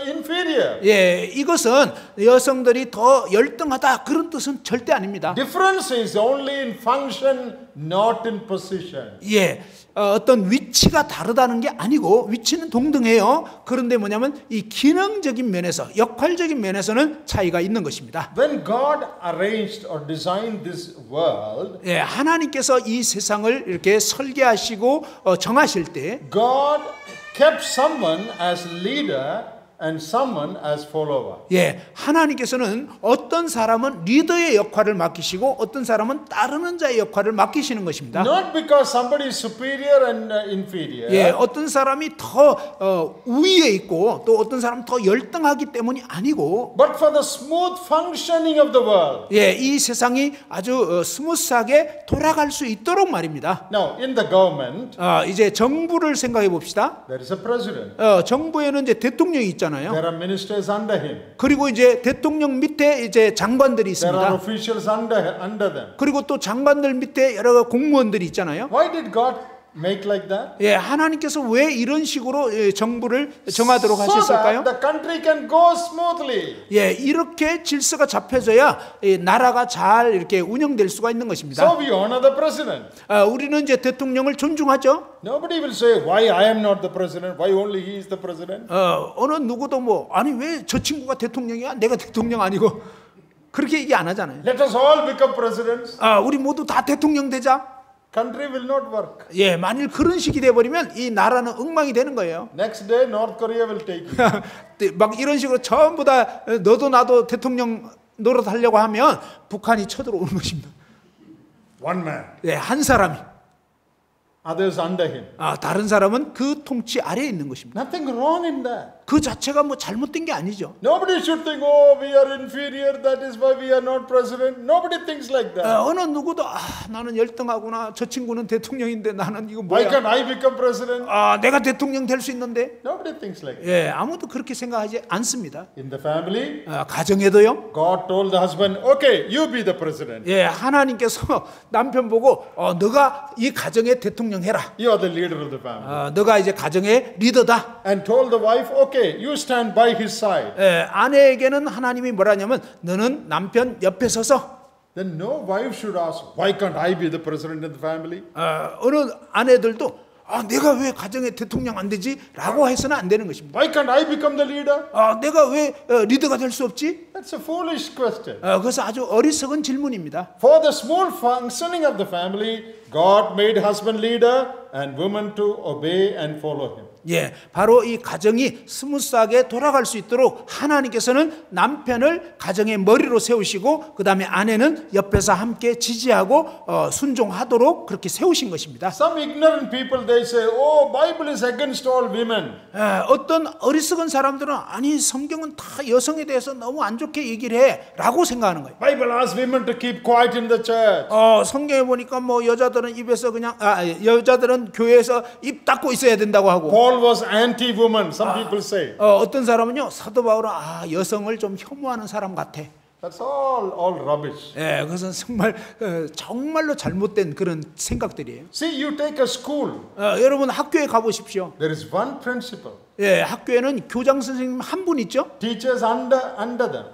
A: inferior.
B: 예, 이것은 여성들이 더 열등하다 그런 뜻은 절대 아닙니다.
A: Difference is only in function, not in position.
B: 예, 어떤 위치가 다르다는 게 아니고 위치는 동등해요. 그런데 뭐냐면 이 기능적인 면에서, 역할적인 면에서는 차이가 있는 것입니다.
A: When God arranged or designed this world,
B: 예, 하나님께서 이 세상을 이렇게 설계하시고 정하실 때
A: God kept someone as leader and someone as follower.
B: 예, 하나님께서는 어떤 사람은 리더의 역할을 맡기시고 어떤 사람은 따르는 자의 역할을 맡기시는 것입니다.
A: Not because somebody is superior and inferior.
B: 예, 어떤 사람이 더 우위에 있고 또 어떤 사람은 더 열등하기 때문이 아니고,
A: But for the smooth functioning of the world.
B: 예, 이 세상이 아주 스무스하게 돌아갈 수 있도록 말입니다.
A: Now, in the government,
B: 이제 정부를 생각해 봅시다.
A: there is a president.
B: 정부에는 이제 대통령이 있잖아요.
A: There are ministers under him.
B: 그리고 이제 대통령 밑에 이제 장관들이
A: There are
B: 있습니다.
A: officials under them.
B: 그리고 또 장관들 밑에 여러 공무원들이 있잖아요.
A: Why did God make like that?
B: 예, 하나님께서 왜 이런 식으로 정부를 정하도록
A: So
B: 하셨을까요?
A: that the country can go smoothly.
B: 예, 이렇게 질서가 잡혀져야 이 나라가 잘 이렇게 운영될 수가 있는 것입니다.
A: So we honor the president.
B: 우리는 이제 대통령을 존중하죠.
A: Nobody will say, why I am not the president? Why only he is the president?
B: 어느 누구도 뭐 아니 왜 저 친구가 대통령이야? 내가 대통령 아니고 그렇게 얘기 안 하잖아요.
A: Let us all become presidents.
B: 우리 모두 다 대통령 되자.
A: Country will not work.
B: 예, 만일 그런 식이 돼 버리면 이 나라는 엉망이 되는 거예요.
A: Next day, North Korea will take you.
B: 막 이런 식으로 전부 다 너도 나도 대통령 노릇하려고 하면 북한이 쳐들어오는 것입니다.
A: One man.
B: 예, 한 사람이.
A: Others under him.
B: 다른 사람은 그 통치 아래에 있는 것입니다.
A: Nothing wrong in that.
B: 그 자체가 뭐 잘못된 게 아니죠.
A: Nobody should think, oh, we are inferior, that is why we are not president. Nobody thinks like that.
B: 어느 누구도 나는 열등하구나. 저 친구는 대통령인데 나는 이거
A: Why
B: 뭐야?
A: can't I become president?
B: 내가 대통령 될 수 있는데.
A: Nobody thinks like that.
B: 예, 아무도 그렇게 생각하지 않습니다.
A: In the family,
B: 가정에도요.
A: God told the husband, okay, you be the president.
B: 예, 하나님께서 남편 보고 너가 이 가정의 대통령 해라.
A: You are the leader of the family.
B: 너가 이제 가정의 리더다.
A: And told the wife, okay, you stand by his side.
B: 예, 아내에게는 하나님이 뭐라냐면 너는 남편 옆에 서서.
A: Then no wife should ask, why can't I be the president of the family?
B: 어느 아내들도 내가 왜 가정의 대통령 안 되지? 라고 해서는 안 되는 것입니다.
A: Why can't I become the leader?
B: 내가 왜 리더가 될 수 없지?
A: That's a foolish question.
B: 그것은 아주 어리석은 질문입니다.
A: For the small functioning of the family, God made husband leader and woman to obey and follow him.
B: 예, 바로 이 가정이 스무스하게 돌아갈 수 있도록 하나님께서는 남편을 가정의 머리로 세우시고 그 다음에 아내는 옆에서 함께 지지하고 순종하도록 그렇게 세우신 것입니다.
A: Some ignorant people, they say, oh, Bible is against all women.
B: 어떤 어리석은 사람들은 아니 성경은 다 여성에 대해서 너무 안 좋게 얘기를 해 라고 생각하는 거예요.
A: Bible asks women to keep quiet in the church.
B: 성경에 보니까 뭐 여자들은 입에서 그냥 여자들은 교회에서 입 닫고 있어야 된다고 하고
A: Paul was anti-woman, some people say.
B: 어떤 사람은요 사도 바울은 여성을 좀 혐오하는 사람 같아.
A: That's all rubbish.
B: 예, 그것은 정말 정말로 잘못된 그런 생각들이에요.
A: See, you take a school.
B: 여러분 학교에 가보십시오.
A: There is one principal.
B: 예, 학교에는 교장 선생님 한 분 있죠.
A: Teachers under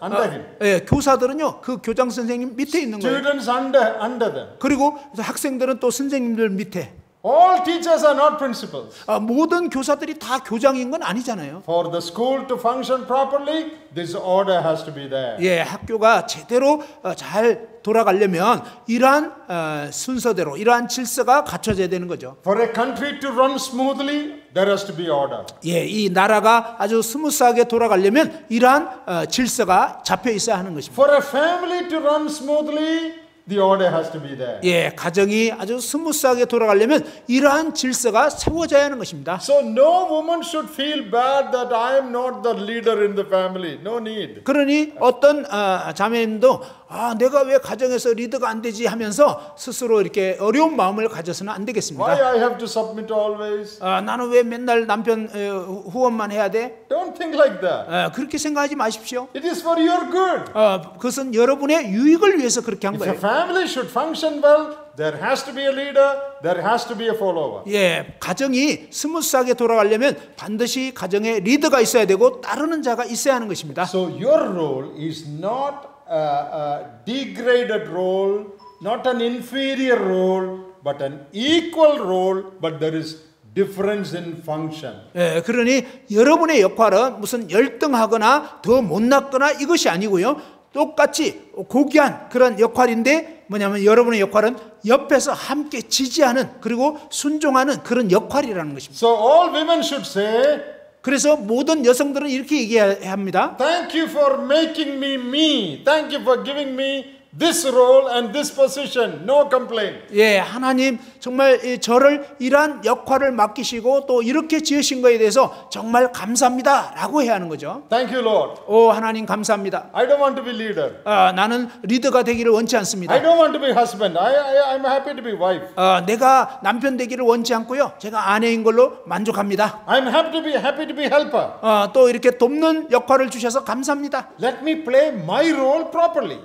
A: him.
B: 예, 교사들은요 그 교장 선생님 밑에 있는 거예요.
A: Students under them.
B: 그리고 학생들은 또 선생님들 밑에.
A: All teachers are not principals.
B: 모든 교사들이 다 교장인 건 아니잖아요.
A: For the school to function properly, this order has to be there.
B: 예, 학교가 제대로 잘 돌아가려면 이러한 순서대로 이러한 질서가 갖춰져야 되는 거죠.
A: For a country to run smoothly, there has to be order.
B: 예, 이 나라가 아주 스무스하게 돌아가려면 이러한 질서가 잡혀 있어야 하는 것입니다.
A: For a family to run smoothly, the order has to be there.
B: 예, 가정이 아주 스무스하게 돌아가려면 이러한 질서가 세워져야 하는 것입니다.
A: So no woman should feel bad that I am not the leader in the family. No need.
B: 그러니 어떤 자매님도 내가 왜 가정에서 리더가 안 되지 하면서 스스로 이렇게 어려운 마음을 가져서는 안 되겠습니다.
A: Why I have to submit always?
B: 나는 왜 맨날 남편 후원만 해야 돼?
A: Don't think like that.
B: 그렇게 생각하지 마십시오.
A: It is for your good.
B: 그것은 여러분의 유익을 위해서 그렇게 한
A: If a
B: 거예요.
A: family should function well, there has to be a leader, there has to be a follower.
B: 예, 가정이 스무스하게 돌아가려면 반드시 가정에 리더가 있어야 되고 따르는 자가 있어야 하는 것입니다.
A: So your role is not a degraded role, not an inferior role, but an equal role, but there is difference in function.
B: 예, 그러니 여러분의 역할은 무슨 열등하거나 더 못났거나 이것이 아니고요. 똑같이 고귀한 그런 역할인데 뭐냐면 여러분의 역할은 옆에서 함께 지지하는 그리고 순종하는 그런 역할이라는 것입니다.
A: So all women should say,
B: 그래서 모든 여성들은 이렇게 얘기해야 합니다.
A: Thank you for making me me. Thank you for giving me this role and this position. No complaint.
B: 예, 하나님 정말 저를 이러한 역할을 맡기시고 또 이렇게 지으신 거에 대해서 정말 감사합니다라고 해야 하는 거죠.
A: Thank you, Lord.
B: 오, 하나님 감사합니다.
A: I don't want to be leader.
B: 나는 리더가 되기를 원치 않습니다.
A: I don't want to be husband. I'm happy to be wife.
B: 내가 남편 되기를 원치 않고요. 제가 아내인 걸로 만족합니다.
A: I'm happy to be helper.
B: 또 이렇게 돕는 역할을 주셔서 감사합니다.
A: Let me play my role properly.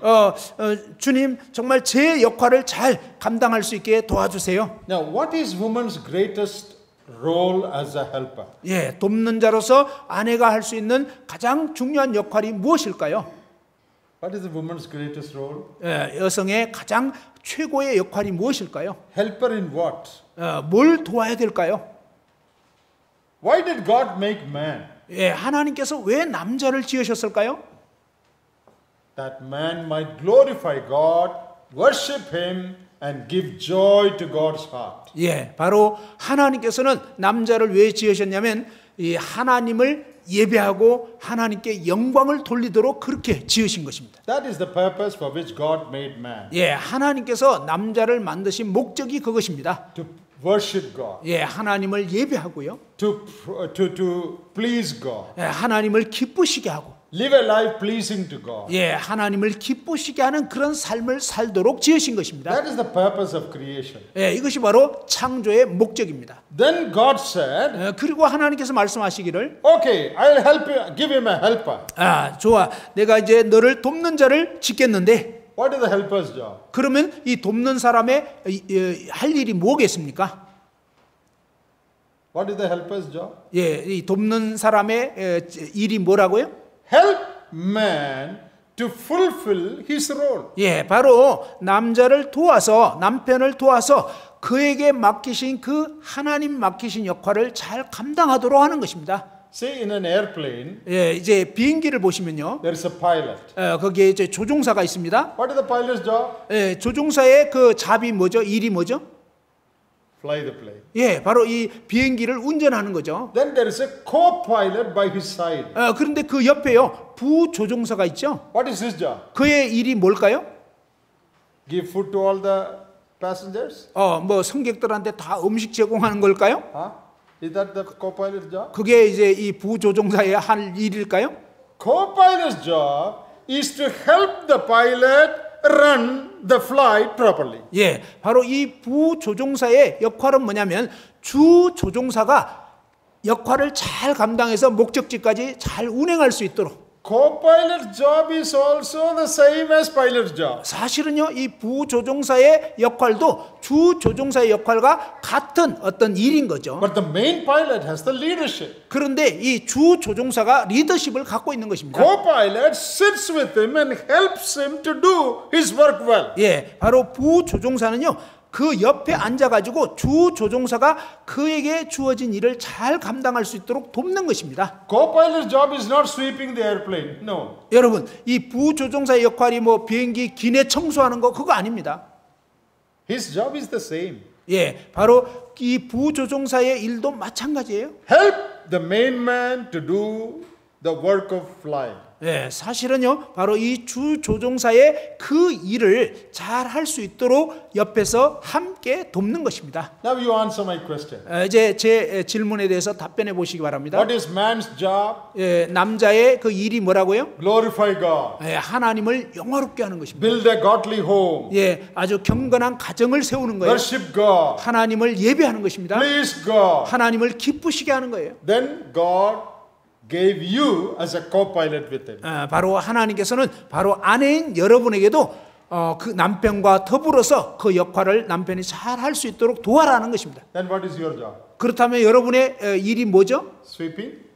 B: 주님 정말 제 역할을 잘 감당할 수 있게 도와주세요.
A: Now, what is woman's greatest role as a helper?
B: 예, 돕는 자로서 아내가 할 수 있는 가장 중요한 역할이 무엇일까요?
A: What is the woman's greatest role?
B: 여성의 가장 최고의 역할이 무엇일까요?
A: Helper in what?
B: 뭘 도와야 될까요?
A: Why did God make man?
B: 예, 하나님께서 왜 남자를 지으셨을까요?
A: That man might glorify God, worship Him, and give joy to God's heart.
B: 예, 바로 하나님께서는 남자를 왜 지으셨냐면 이 하나님을 예배하고 하나님께 영광을 돌리도록 그렇게 지으신 것입니다.
A: That is the purpose for which God made man.
B: 예, 하나님께서 남자를 만드신 목적이 그것입니다.
A: To worship God.
B: 예, 하나님을 예배하고요.
A: To please God.
B: 예, 하나님을 기쁘시게 하고.
A: Live a life pleasing to God.
B: 예, 하나님을 기쁘시게 하는 그런 삶을 살도록 지으신 것입니다.
A: That is the purpose of creation.
B: 예, 이것이 바로 창조의 목적입니다.
A: Then God said,
B: 그리고 하나님께서 말씀하시기를
A: okay, I'll help you, give him a helper.
B: 좋아. 내가 이제 너를 돕는 자를 짓겠는데
A: What is the helper's job?
B: 그러면 이 돕는 사람의 할 일이 뭐겠습니까?
A: What is the helper's job?
B: 예, 이 돕는 사람의 일이 뭐라고요?
A: Help man to fulfill his role.
B: 예, 바로 남자를 도와서 남편을 도와서 그에게 맡기신 그 하나님 맡기신 역할을 잘 감당하도록 하는 것입니다.
A: See, in an airplane,
B: 예, 이제 비행기를 보시면요,
A: there is a pilot.
B: 거기에 이제 조종사가 있습니다.
A: What is the pilot's job?
B: 예, 조종사의 그 잡이 뭐죠? 일이 뭐죠?
A: Fly the plane.
B: 예, 바로 이 비행기를 운전하는 거죠.
A: Then there is a co-pilot by his side.
B: 그런데 그 옆에요, 부조종사가 있죠.
A: What is his job?
B: 그의 일이 뭘까요?
A: Give food to all the passengers?
B: 뭐 승객들한테 다 음식 제공하는 걸까요?
A: Is that the co-pilot's job?
B: 그게 이제 이 부조종사의 할 일일까요?
A: Co-pilot's job is to help the pilot run the flight properly.
B: 예, 바로 이 부조종사의 역할은 뭐냐면 주조종사가 역할을 잘 감당해서 목적지까지 잘 운행할 수 있도록.
A: Co-pilot's job is also the same as pilot's job.
B: 사실은요, 이 부조종사의 역할도 주조종사의 역할과 같은 어떤 일인 거죠.
A: But the main pilot has the leadership.
B: 그런데 이 주조종사가 리더십을 갖고 있는 것입니다.
A: Co-pilot sits with him and helps him to do his work well.
B: 예, 바로 부조종사는요, 그 옆에 앉아가지고 주조종사가 그에게 주어진 일을 잘 감당할 수 있도록 돕는 것입니다.
A: Co-pilot's job is not sweeping the airplane. No.
B: 여러분, 이 부조종사의 역할이 뭐 비행기 기내 청소하는 거 그거 아닙니다.
A: His job is the same.
B: 예, 바로 이 부조종사의 일도 마찬가지예요.
A: Help the main man to do the work of flying.
B: 예, 사실은요, 바로 이 주조종사의 그 일을 잘 할 수 있도록 옆에서 함께 돕는 것입니다.
A: Now you answer my question.
B: 이제 제 질문에 대해서 답변해 보시기 바랍니다.
A: What is man's job?
B: 예, 남자의 그 일이 뭐라고요?
A: Glorify God.
B: 예, 하나님을 영화롭게 하는 것입니다.
A: Build a godly home.
B: 예, 아주 경건한 가정을 세우는 거예요.
A: Worship God.
B: 하나님을 예배하는 것입니다.
A: Please God.
B: 하나님을 기쁘시게 하는 거예요.
A: Then God gave you as a co-pilot with him.
B: 바로 하나님께서는 바로 아내인 여러분에게도 그 남편과 더불어서 그 역할을 남편이 잘 할 수 있도록 도와라는 것입니다.
A: Then what is your job?
B: 그렇다면 여러분의 일이 뭐죠?
A: Sweeping?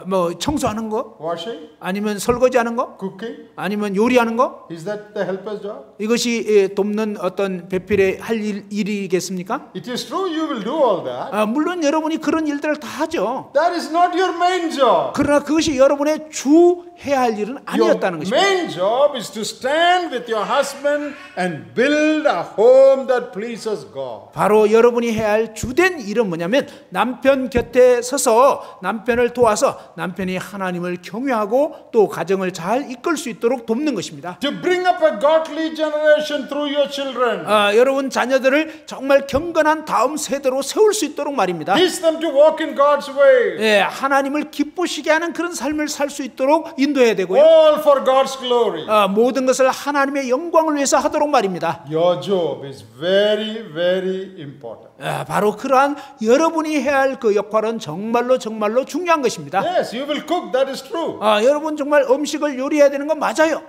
B: 뭐 청소하는 거?
A: Washing?
B: 아니면 설거지하는 거?
A: Cooking?
B: 아니면 요리하는 거?
A: Is that the helper's job?
B: 이것이 돕는 어떤 배필의 할 일이겠습니까?
A: It is true you will do all that.
B: 물론 여러분이 그런 일들을 다 하죠.
A: That is not your main job.
B: 그러나 그것이 여러분의 주 해야 할 일은
A: Your
B: 아니었다는 것입니다.
A: main job is to stand with your husband and build a home that pleases God.
B: 바로 여러분이 해야 할 주된 일은 뭐냐면 남편 곁에 서서 남편을 도와 도와서 남편이 하나님을 경외하고 또 가정을 잘 이끌 수 있도록 돕는 것입니다.
A: To bring up a godly generation through your children.
B: 여러분 자녀들을 정말 경건한 다음 세대로 세울 수 있도록 말입니다.
A: Teach them to walk in God's way.
B: 예, 하나님을 기쁘시게 하는 그런 삶을 살 수 있도록 인도해야 되고요.
A: All for God's glory.
B: 모든 것을 하나님의 영광을 위해서 하도록 말입니다.
A: Your job is very, very important.
B: 바로 그러한 여러분이 해야 할 그 역할은 정말로 정말로 중요한 것입니다.
A: Yes, you will cook, that is true.
B: 여러분 정말 음식을 요리해야 되는 건 맞아요.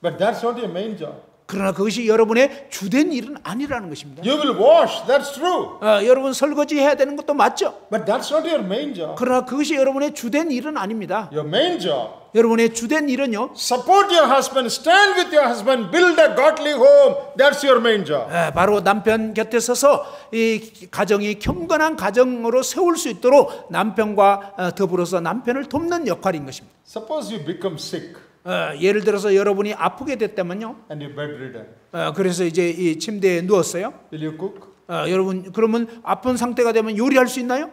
A: But that's not your main job.
B: 그러나 그것이 여러분의 주된 일은 아니라는 것입니다.
A: You will wash, that's true.
B: 여러분 설거지 해야 되는 것도 맞죠.
A: But that's not your main job.
B: 그러나 그것이 여러분의 주된 일은 아닙니다.
A: Your main job.
B: 여러분의 주된 일은요.
A: Support your husband, stand with your husband, build a godly home. That's your main job.
B: 바로 남편 곁에 서서 이 가정이 경건한 가정으로 세울 수 있도록 남편과 더불어서 남편을 돕는 역할인 것입니다.
A: Suppose you become sick
B: 예를 들어서 여러분이 아프게 됐다면요.
A: and you're bedridden.
B: 그래서 이제 이 침대에 누웠어요.
A: Will you cook?
B: 여러분 그러면 아픈 상태가 되면 요리할 수 있나요?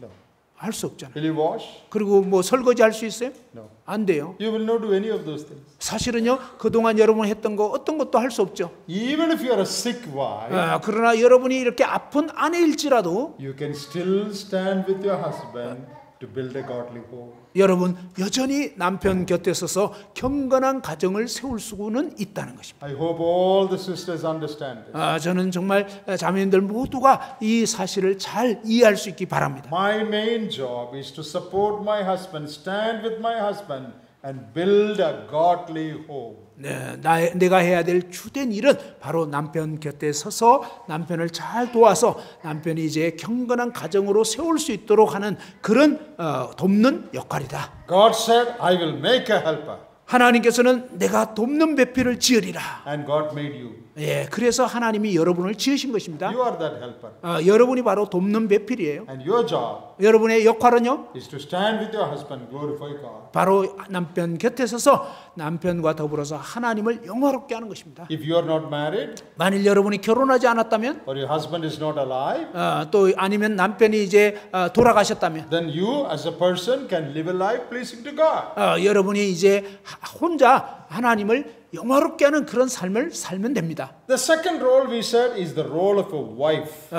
A: No.
B: 할 수 없잖아요.
A: Will you wash?
B: 그리고 뭐 설거지 할 수 있어요?
A: No.
B: 안 돼요.
A: You will not do any of those things.
B: 사실은요 그동안 여러분이 했던 거 어떤 것도 할 수 없죠.
A: Even if you are a sick wife,
B: 그러나 여러분이 이렇게 아픈 아내일지라도
A: you can still stand with your husband to build a godly home.
B: 여러분 여전히 남편 곁에 서서 경건한 가정을 세울 수는 있다는 것입니다.
A: I hope all the sisters understand this.
B: 저는 정말 자매님들 모두가 이 사실을 잘 이해할 수 있기 바랍니다.
A: My main job is to support my husband, stand with my husband and build a godly home.
B: 내가 해야 될 주된 일은 바로 남편 곁에 서서 남편을 잘 도와서 남편이 이제 경건한 가정으로 세울 수 있도록 하는 그런 돕는 역할이다.
A: God said, I will make a helper.
B: 하나님께서는 내가 돕는 배필을 지으리라.
A: And God made you.
B: 예, 그래서 하나님이 여러분을 지으신 것입니다.
A: You are that helper.
B: 여러분이 바로 돕는 배필이에요.
A: And your job
B: 여러분의 역할은요,
A: is to stand with your husband, glorify God.
B: 바로 남편 곁에 서서 남편과 더불어서 하나님을 영화롭게 하는 것입니다.
A: If you are not married,
B: 만일 여러분이 결혼하지 않았다면,
A: or your husband is not alive,
B: 또 아니면 남편이 이제 돌아가셨다면,
A: then you as a person can live a life pleasing to God.
B: 여러분이 이제 혼자 하나님을 영화롭게 하는 그런 삶을 살면 됩니다.
A: The second role we said is the role of a wife.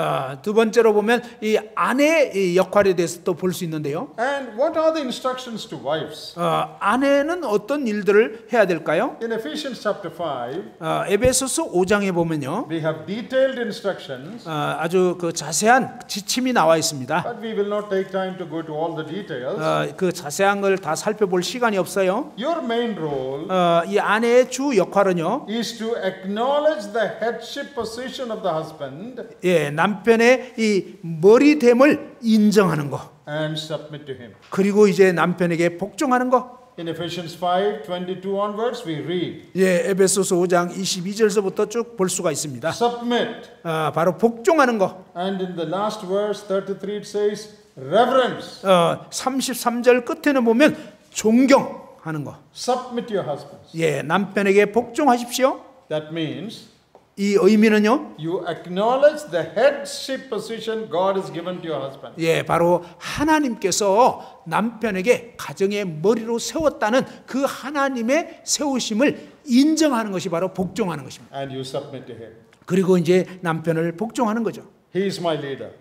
B: 두 번째로 보면 이 아내의 역할에 대해서 또 볼 수 있는데요.
A: And what are the instructions to wives?
B: 아내는 어떤 일들을 해야 될까요?
A: In Ephesians chapter 5,
B: 에베소서 5장에 보면요.
A: we have detailed instructions,
B: 아주 그 자세한 지침이 나와 있습니다.
A: but we will not take time to go to all the details.
B: 그 자세한 걸 다 살펴볼 시간이 없어요.
A: Your main role
B: 이 아내의 주 역할은요.
A: is to acknowledge the headship position of the husband
B: 예, 남편의 이 머리됨을 인정하는 거.
A: and submit to him.
B: 그리고 이제 남편에게 복종하는 거.
A: In Ephesians 5:22 onwards, we read,
B: 예, 에베소서 5장 22절서부터 쭉 볼 수가 있습니다.
A: submit.
B: 바로 복종하는 거.
A: And in the last verse, 33, it says, reverence.
B: 33절 끝에는 보면 존경하는 거.
A: Submit to your husbands.
B: 예, 남편에게 복종하십시오.
A: That means
B: 이 의미는요.
A: you acknowledge the headship position God has given to your husband.
B: 예, 바로 하나님께서 남편에게 가정의 머리로 세웠다는 그 하나님의 세우심을 인정하는 것이 바로 복종하는 것입니다.
A: And you submit to him.
B: 그리고 이제 남편을 복종하는 거죠.
A: He is my leader.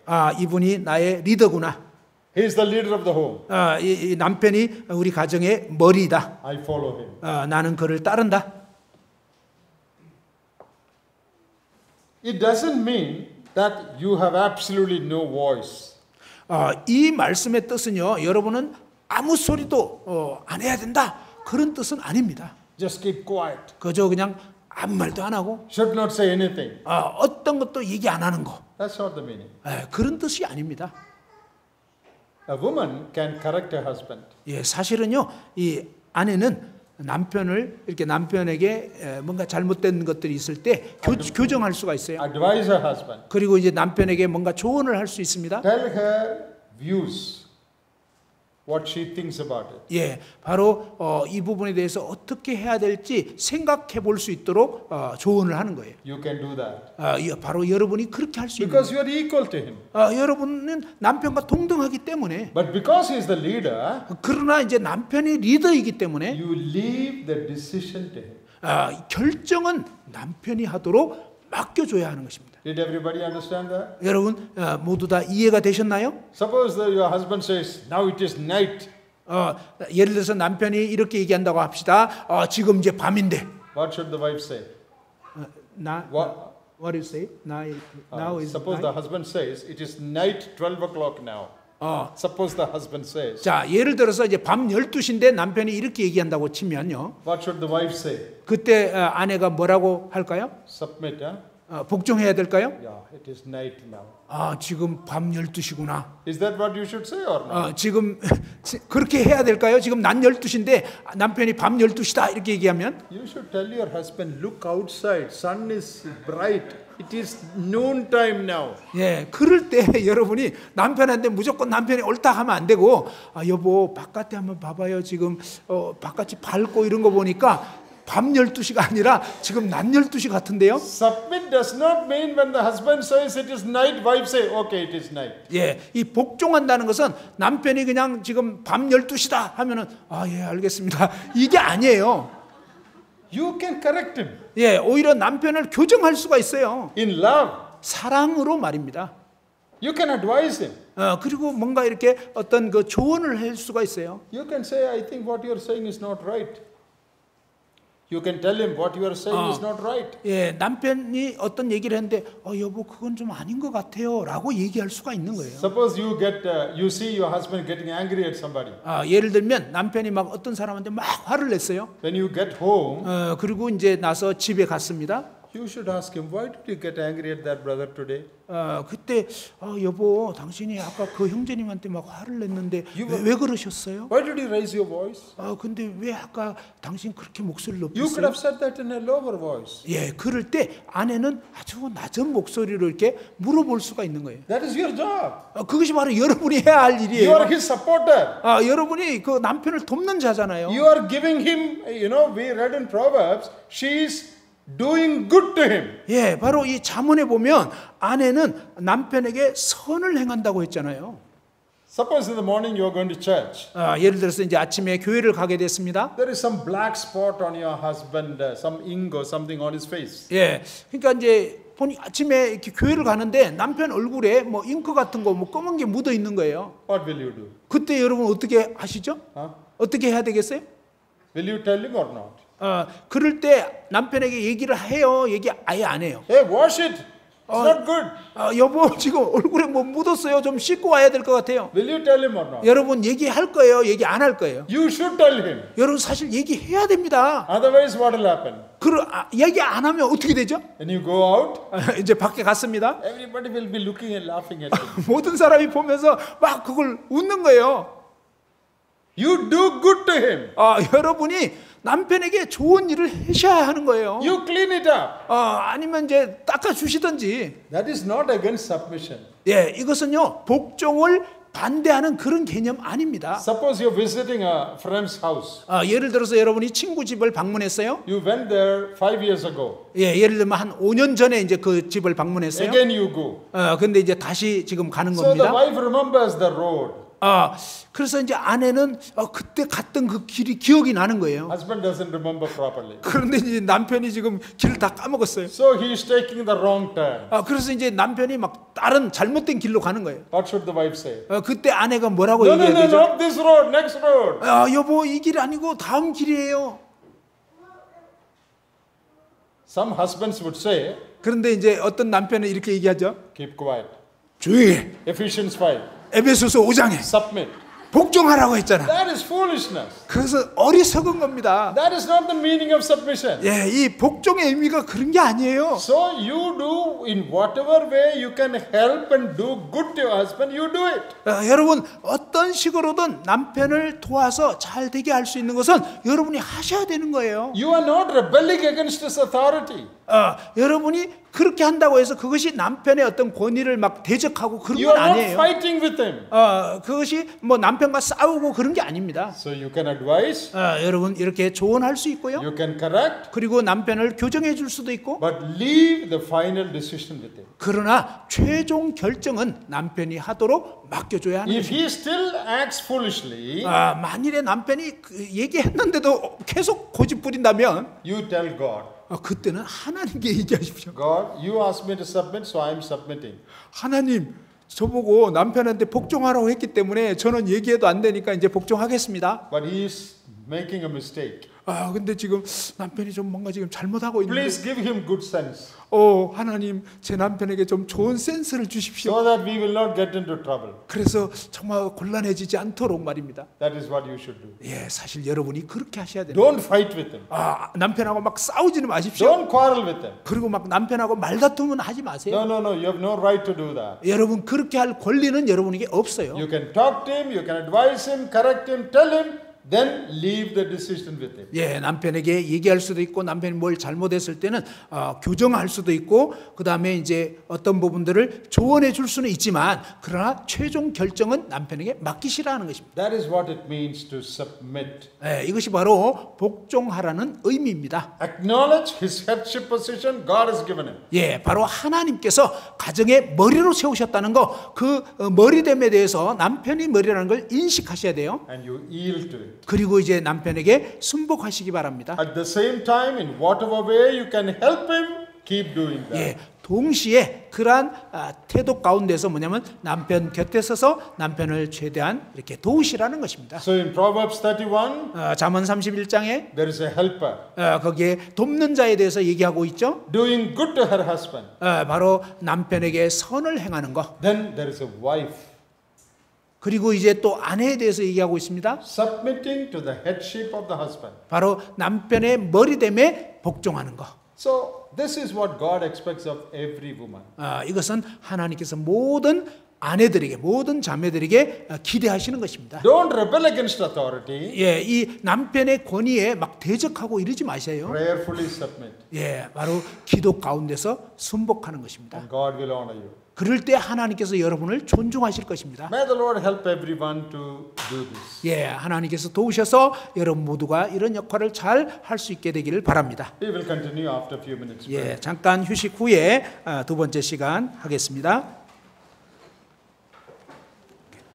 B: 이분이 나의 리더구나.
A: He is the leader of the home.
B: 이 남편이 우리 가정의 머리다.
A: I follow him.
B: 나는 그를 따른다.
A: It doesn't mean that you have absolutely no voice.
B: 이 말씀의 뜻은요, 여러분은 아무 소리도 안 해야 된다. 그런 뜻은 아닙니다.
A: Just keep quiet.
B: 그저 그냥 아무 말도 안 하고
A: Should not say anything.
B: 어떤 것도 얘기 안 하는 거.
A: That's not the meaning.
B: 그런 뜻이 아닙니다.
A: A woman can correct her husband.
B: 예, 사실은요, 이 아내는 남편을 이렇게 남편에게 뭔가 잘못된 것들이 있을 때 교정할 수가 있어요.
A: Advise her husband.
B: 그리고 이제 남편에게 뭔가 조언을 할 수 있습니다.
A: Tell her views. what she thinks about it.
B: 예, 바로 이 부분에 대해서 어떻게 해야 될지 생각해 볼 수 있도록 조언을 하는 거예요.
A: You can do that.
B: 바로 여러분이 그렇게 할 수 있는
A: Because you are equal to him.
B: 여러분은 남편과 동등하기 때문에
A: But because he is the leader,
B: 그러나 이제 남편이 리더이기 때문에
A: you leave the decision to him.
B: 결정은 남편이 하도록 맡겨줘야 하는 것입니다.
A: Did everybody understand that?
B: 여러분 모두 다 이해가 되셨나요?
A: Suppose that your husband says, now it is night.
B: 예를 들어서 남편이 이렇게 얘기한다고 합시다. 지금 이제 밤인데.
A: What should the wife say?
B: What do you say? Now is
A: Suppose
B: night?
A: the husband says, it is night 12 o'clock now. Suppose the husband says.
B: 자, 예를 들어서 이제 밤 12시인데 남편이 이렇게 얘기한다고 치면요.
A: What should the wife say?
B: 그때 아내가 뭐라고 할까요?
A: Submit, huh?
B: 복종해야 될까요?
A: Yeah, it is night now.
B: 지금 밤 12시구나.
A: Is that what you should say or not?
B: 지금 그렇게 해야 될까요? 지금 낮 12시인데 남편이 밤 12시다 이렇게 얘기하면
A: You should tell your husband, look outside, sun is bright. It is noon time now.
B: 예, 그럴 때 여러분이 남편한테 무조건 남편이 옳다 하면 안 되고 여보 바깥에 한번 봐봐요. 지금 바깥이 밝고 이런 거 보니까 밤 12시가 아니라 지금 낮 12시 같은데요.
A: Submit does not mean when the husband says it is night, wife say, okay, it is night.
B: 예, 이 복종한다는 것은 남편이 그냥 지금 밤 12시다 하면은 예, 알겠습니다. 이게 아니에요.
A: You can correct him.
B: 예, 오히려 남편을 교정할 수가 있어요.
A: In love.
B: 사랑으로 말입니다.
A: You can advise him.
B: 그리고 뭔가 이렇게 어떤 그 조언을 할 수가 있어요.
A: You can say, I think what you are saying is not right. You can tell him what you are saying is not right.
B: 예, 남편이 어떤 얘기를 했는데 여보 그건 좀 아닌 것 같아요라고 얘기할 수가 있는 거예요.
A: Suppose you see your husband getting angry at somebody.
B: 예를 들면 남편이 막 어떤 사람한테 막 화를 냈어요.
A: When you get home,
B: 그리고 이제 나서 집에 갔습니다.
A: you should ask him, why did you get angry at that brother today?
B: 그때 여보 당신이 아까 그 형제님한테 막 화를 냈는데 왜 그러셨어요?
A: Why did you raise your voice?
B: 근데 왜 아까 당신 그렇게 목소리를
A: You could
B: 높였어요?
A: have said that in a lower voice.
B: 예, 그럴 때 아내는 아주 낮은 목소리로 이렇게 물어볼 수가 있는 거예요.
A: That is your job.
B: 그것이 바로 여러분이 해야 할
A: You
B: 일이에요.
A: are his supporter.
B: 여러분이 그 남편을 돕는 자잖아요.
A: You are giving him, we read in Proverbs, she is doing good to him.
B: 예, 바로 이 잠언에 보면 아내는 남편에게 선을 행한다고 했잖아요.
A: Suppose in the morning you are going to church.
B: 예를 들어서 이제 아침에 교회를 가게 됐습니다.
A: There is some black spot on your husband, some ink or something on his face.
B: 예, 그러니까 이제 보니 아침에 이렇게 교회를 가는데 남편 얼굴에 뭐 잉크 같은 거, 뭐 검은 게 묻어 있는 거예요.
A: What will you do?
B: 그때 여러분 어떻게 하시죠? 어떻게 해야 되겠어요?
A: Will you tell him or not?
B: 그럴 때 남편에게 얘기를 해요? 얘기 아예 안 해요?
A: Hey, wash it. It's not good.
B: 여보 지금 얼굴에 뭐 묻었어요. 좀 씻고 와야 될 것 같아요.
A: Will you tell him or not?
B: 여러분 얘기할 거예요? 얘기 안 할 거예요?
A: You should tell him.
B: 여러분 사실 얘기해야 됩니다.
A: Otherwise, what will happen?
B: 얘기 안 하면 어떻게 되죠?
A: When you go out,
B: 이제 밖에 갔습니다.
A: everybody will be looking and laughing at you.
B: 모든 사람이 보면서 막 그걸 웃는 거예요.
A: You do good to him.
B: 여러분이 남편에게 좋은 일을 하셔야 하는 거예요.
A: You clean it up.
B: 아니면 이제 닦아 주시든지.
A: That is not against submission.
B: 예, 이것은요 복종을 반대하는 그런 개념 아닙니다.
A: Suppose you're visiting a friend's house.
B: 예를 들어서 여러분이 친구 집을 방문했어요.
A: You went there 5 years ago.
B: 예, 예를 들면 한 5년 전에 이제 그 집을 방문했어요.
A: Again you go.
B: 근데 이제 다시 지금 가는
A: So the
B: 겁니다.
A: wife remembers the road.
B: 그래서 이제 아내는 그때 갔던 그 길이 기억이 나는 거예요.
A: Husband doesn't remember properly.
B: 그런데 이제 남편이 지금 길을 다 까먹었어요.
A: So he is taking the wrong turn.
B: 그래서 이제 남편이 막 다른 잘못된 길로 가는 거예요.
A: What should the wife say?
B: 그때 아내가 뭐라고
A: No, no,
B: 얘기해야
A: no,
B: 되죠?
A: not this road, next road.
B: 여보 이 길이 아니고 다음 길이에요.
A: Some husbands would say,
B: 그런데 이제 어떤 남편은 이렇게 얘기하죠.
A: keep quiet.
B: 조용히 해.
A: Ephesians 5.
B: 에베소서 5장에
A: Submit.
B: 복종하라고 했잖아.
A: That is foolishness.
B: 그것은 어리석은 겁니다.
A: That is not the meaning of submission.
B: 예, 이 복종의 의미가 그런 게 아니에요.
A: So you do in whatever way you can help and do good to your husband, you do it.
B: 여러분 어떤 식으로든 남편을 도와서 잘 되게 할 수 있는 것은 여러분이 하셔야 되는 거예요.
A: You are not rebelling against his authority.
B: 여러분이 그렇게 한다고 해서 그것이 남편의 어떤 권위를 막 대적하고 그런
A: You
B: 건
A: are not
B: 아니에요.
A: fighting with him.
B: 그것이 뭐 남편과 싸우고 그런 게 아닙니다.
A: So you can advise,
B: 여러분 이렇게 조언할 수 있고요.
A: you can correct,
B: 그리고 남편을 교정해 줄 수도 있고.
A: but leave the final decision with him.
B: 그러나 최종 결정은 남편이 하도록 맡겨줘야 하는
A: If
B: 것입니다.
A: he still acts foolishly,
B: 만일에 남편이 얘기했는데도 계속 고집 부린다면
A: you tell God,
B: 그때는 하나님께 얘기하십시오.
A: God, you asked me to submit, so I am submitting.
B: 하나님, 저보고 남편한테 복종하라고 했기 때문에 저는 얘기해도 안 되니까 이제 복종하겠습니다.
A: But he is making a mistake.
B: 근데 지금 남편이 좀 뭔가 지금 잘못하고 있는데
A: Please give him good sense
B: 하나님 제 남편에게 좀 좋은 센스를 주십시오.
A: so that we will not get into trouble.
B: 그래서 정말 곤란해지지 않도록 말입니다.
A: That is what you should do.
B: 예, 사실 여러분이 그렇게 하셔야 됩니다.
A: Don't fight with him.
B: 남편하고 막 싸우지는 마십시오.
A: Don't quarrel with him.
B: 그리고 막 남편하고 말다툼은 하지 마세요.
A: No, you have no right to do that.
B: 여러분 그렇게 할 권리는 여러분에게 없어요.
A: You can talk to him, you can advise him, correct him, tell him, then leave the decision with him.
B: 예, 남편에게 얘기할 수도 있고 남편이 뭘 잘못했을 때는 교정할 수도 있고 그 다음에 이제 어떤 부분들을 조언해 줄 수는 있지만 그러나 최종 결정은 남편에게 맡기시라는 것입니다.
A: That is what it means to submit.
B: 예, 이것이 바로 복종하라는 의미입니다.
A: Acknowledge his headship position God has given him.
B: 예, 바로 하나님께서 가정의 머리로 세우셨다는 거, 그 머리됨에 대해서 남편이 머리라는 걸 인식하셔야 돼요.
A: And you yield to it.
B: 그리고 이제 남편에게 순복하시기 바랍니다.
A: At the same time, in whatever way you can help him, keep doing that.
B: 예, 동시에 그러한 태도 가운데서 뭐냐면 남편 곁에 서서 남편을 최대한 이렇게 도우시라는 것입니다.
A: So in Proverbs 31,
B: 잠언 31장에
A: there is a helper
B: 거기에 돕는 자에 대해서 얘기하고 있죠.
A: doing good to her husband.
B: 바로 남편에게 선을 행하는 것.
A: Then there is a wife
B: 그리고 이제 또 아내에 대해서 얘기하고 있습니다.
A: submitting to the headship of the husband.
B: 바로 남편의 머리됨에 복종하는 것.
A: So this is what God expects of every woman.
B: 이것은 하나님께서 모든 아내들에게, 모든 자매들에게 기대하시는 것입니다.
A: Don't rebel against authority.
B: 예, 이 남편의 권위에 막 대적하고 이러지 마세요.
A: Prayerfully submit.
B: 예, 바로 기도 가운데서 순복하는 것입니다.
A: And God will honor you.
B: 그럴 때 하나님께서 여러분을 존중하실 것입니다.
A: May the Lord help everyone to do this.
B: 예, 하나님께서 도우셔서 여러분 모두가 이런 역할을 잘 할 수 있게 되기를 바랍니다.
A: We will continue after a few minutes.
B: 예, 잠깐 휴식 후에 두 번째 시간 하겠습니다.